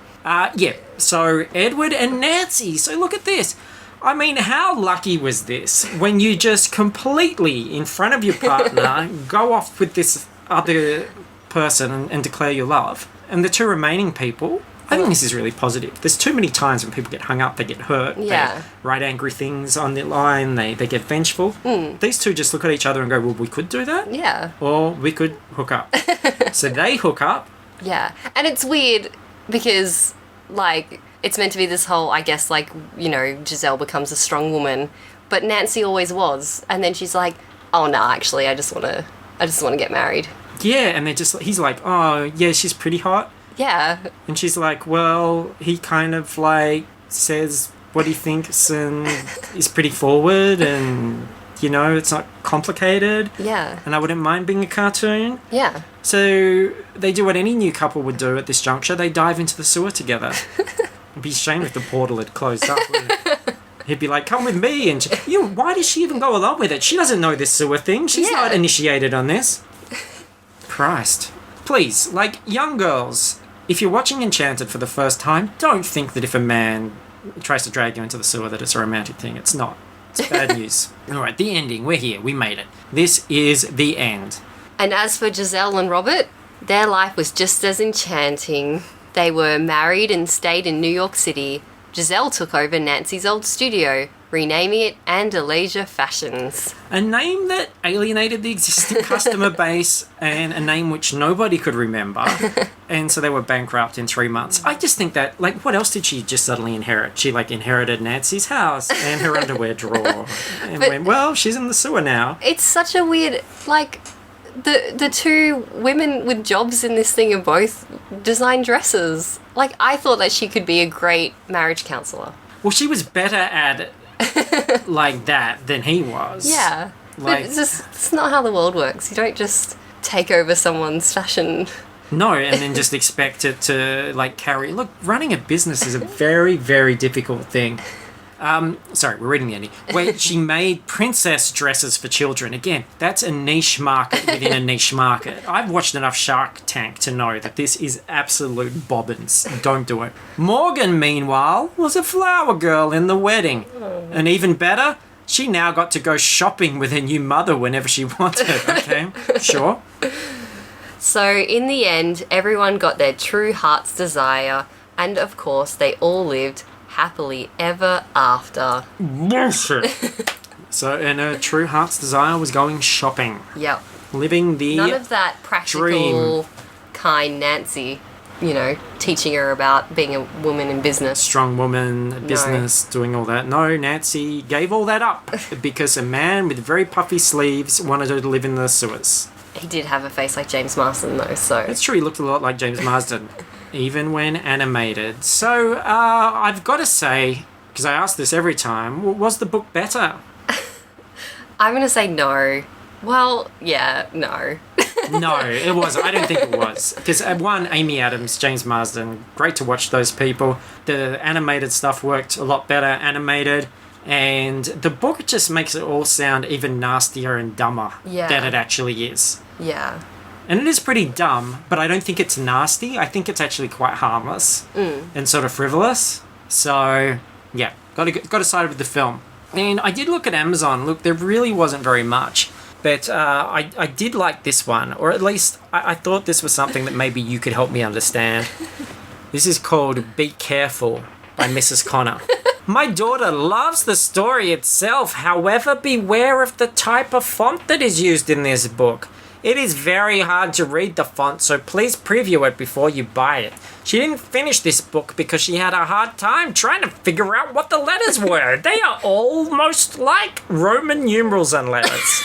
So Edward and Nancy. So look at this. I mean, how lucky was this when you just completely, in front of your partner, go off with this other person and declare your love? And the two remaining people... I think this is really positive. There's too many times when people get hung up, they get hurt, they write angry things on the line, they get vengeful. These two just look at each other and go, well, we could do that. Yeah. Or we could hook up. So they hook up. Yeah. And it's weird because, like, it's meant to be this whole, I guess, like, Giselle becomes a strong woman, but Nancy always was. And then she's like, oh, no, actually, I just want to get married. Yeah, and he's like, oh, yeah, she's pretty hot. Yeah. And she's like, well, he kind of, like, says what he thinks and is pretty forward and, it's not complicated. Yeah. And I wouldn't mind being a cartoon. Yeah. So they do what any new couple would do at this juncture. They dive into the sewer together. It'd be a shame if the portal had closed up, wouldn't it? He'd be like, come with me. And why does she even go along with it? She doesn't know this sewer thing. She's not initiated on this. Christ. Please, like, young girls... If you're watching Enchanted for the first time, don't think that if a man tries to drag you into the sewer that it's a romantic thing. It's not. It's bad news. All right, the ending. We're here. We made it. This is the end. And as for Giselle and Robert, their life was just as enchanting. They were married and stayed in New York City. Giselle took over Nancy's old studio, renaming it Andalasia Fashions. A name that alienated the existing customer base and a name which nobody could remember. And so they were bankrupt in 3 months. I just think that, like, what else did she just suddenly inherit? She, like, inherited Nancy's house and her underwear drawer. And went, well, she's in the sewer now. It's such a weird, like... The two women with jobs in this thing have both designed dresses. Like, I thought that she could be a great marriage counsellor. Well, she was better at it like that than he was. Yeah. Like, but it's not how the world works. You don't just take over someone's fashion. No, and then just expect it to, like, carry... Look, running a business is a very, very difficult thing. Sorry, we're reading the ending. Where she made princess dresses for children. Again, that's a niche market within a niche market. I've watched enough Shark Tank to know that this is absolute bobbins. Don't do it. Morgan, meanwhile, was a flower girl in the wedding. And even better, she now got to go shopping with her new mother whenever she wanted. Okay, sure. So, in the end, everyone got their true heart's desire, and of course, they all lived happily ever after. Bullshit. So, and her true heart's desire was going shopping. Yep. Living the None of that practical, dream. kind Nancy, teaching her about being a woman in business. Strong woman, business, doing all that. No, Nancy gave all that up because a man with very puffy sleeves wanted her to live in the sewers. He did have a face like James Marsden, though, so... It's true, he looked a lot like James Marsden, even when animated. So, I've got to say, because I ask this every time, was the book better? I'm going to say no. Well, yeah, no. No, it wasn't. I don't think it was. Because, one, Amy Adams, James Marsden, great to watch those people. The animated stuff worked a lot better animated. And the book just makes it all sound even nastier and dumber than it actually is. Yeah. And it is pretty dumb, but I don't think it's nasty. I think it's actually quite harmless and sort of frivolous. So, yeah, got to side with the film. And I did look at Amazon. Look, there really wasn't very much. But I did like this one, or at least I thought this was something that maybe you could help me understand. This is called Be Careful by Mrs. Connor. My daughter loves the story itself, however, beware of the type of font that is used in this book. It is very hard to read the font, so please preview it before you buy it. She didn't finish this book because she had a hard time trying to figure out what the letters were. They are almost like Roman numerals and letters.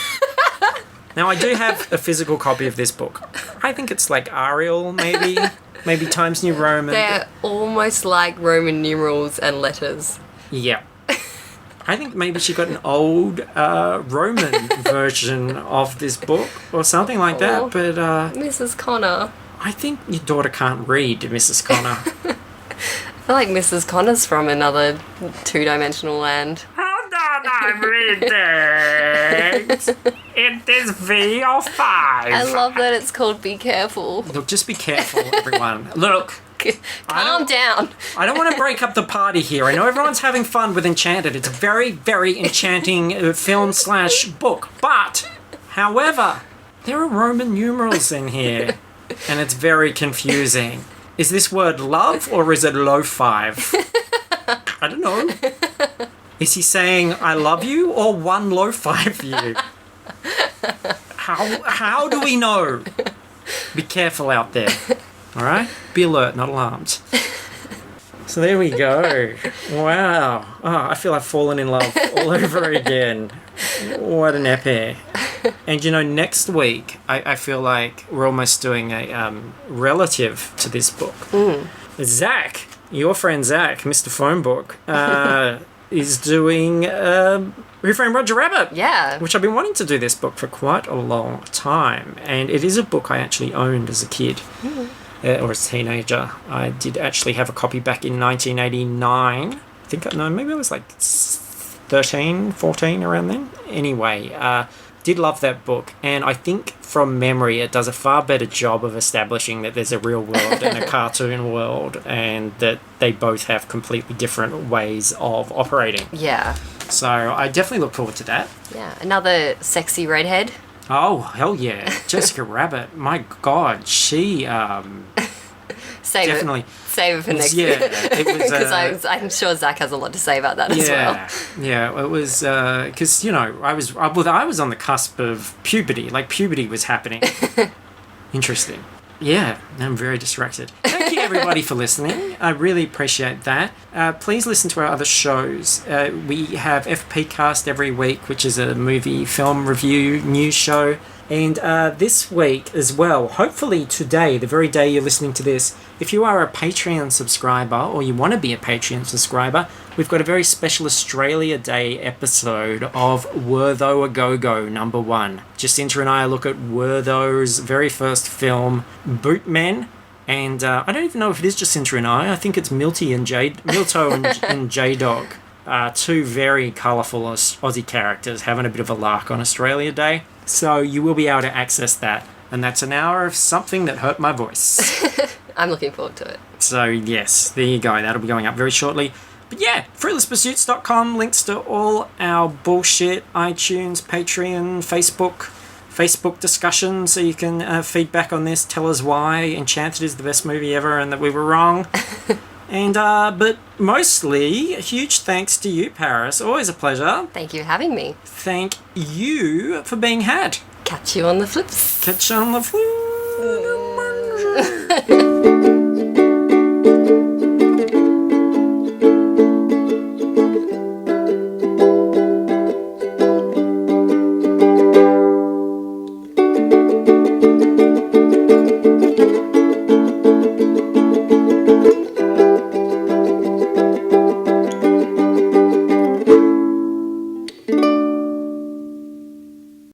Now, I do have a physical copy of this book. I think it's like Arial, maybe. Maybe Times New Roman. They're almost like Roman numerals and letters. Yeah. I think maybe she got an old Roman version of this book or something like that, but... Mrs. Connor. I think your daughter can't read, Mrs. Connor. I feel like Mrs. Connor's from another two-dimensional land. Hold on, I'm reading. It is V or 5. I love that it's called Be Careful. Look, just be careful, everyone. Look. Calm down. I don't want to break up the party here. I know everyone's having fun with Enchanted. It's a very, very enchanting film/book. But, however, there are Roman numerals in here. And it's very confusing. Is this word love or is it low 5? I don't know. Is he saying I love you or one low 5 you? How do we know? Be careful out there. All right? Be alert, not alarmed. So there we go. Wow. Oh, I feel I've fallen in love all over again. What an epic. And next week, I feel like we're almost doing a relative to this book. Zach, your friend Zach, Mr. Phone Book, is doing Who Framed Roger Rabbit? Yeah. Which I've been wanting to do this book for quite a long time. And it is a book I actually owned as a kid. Or as a teenager. I did actually have a copy back in 1989. Maybe I was like 13, 14 around then. Anyway, did love that book. And I think from memory it does a far better job of establishing that there's a real world and a cartoon world and that they both have completely different ways of operating. Yeah. So I definitely look forward to that. Yeah. Another sexy redhead. Oh, hell yeah. Jessica Rabbit. My God, she Save it for next Yeah, it was... Because I'm sure Zach has a lot to say about that as well. Yeah, it was... Because, I was on the cusp of puberty. Like, puberty was happening. Interesting. Yeah, I'm very distracted. Thank you, everybody, for listening. I really appreciate that. Please listen to our other shows. We have FP Cast every week, which is a movie, film review, news show. And this week as well, hopefully today, the very day you're listening to this, if you are a Patreon subscriber or you want to be a Patreon subscriber, we've got a very special Australia Day episode of Were Tho a Go-Go #1. Jacinta and I look at Were Tho's very first film, Bootmen. And I don't even know if it is Jacinta and I think it's Milto and J-Dog. two very colourful Aussie characters having a bit of a lark on Australia Day. So you will be able to access that. And that's an hour of something that hurt my voice. I'm looking forward to it. So, yes, there you go. That'll be going up very shortly. But yeah, fruitlesspursuits.com, links to all our bullshit, iTunes, Patreon, Facebook discussion, so you can feedback on this, tell us why Enchanted is the best movie ever and that we were wrong. And, but mostly, a huge thanks to you, Paris. Always a pleasure. Thank you for having me. Thank you for being had. Catch you on the flips. Catch you on the flips.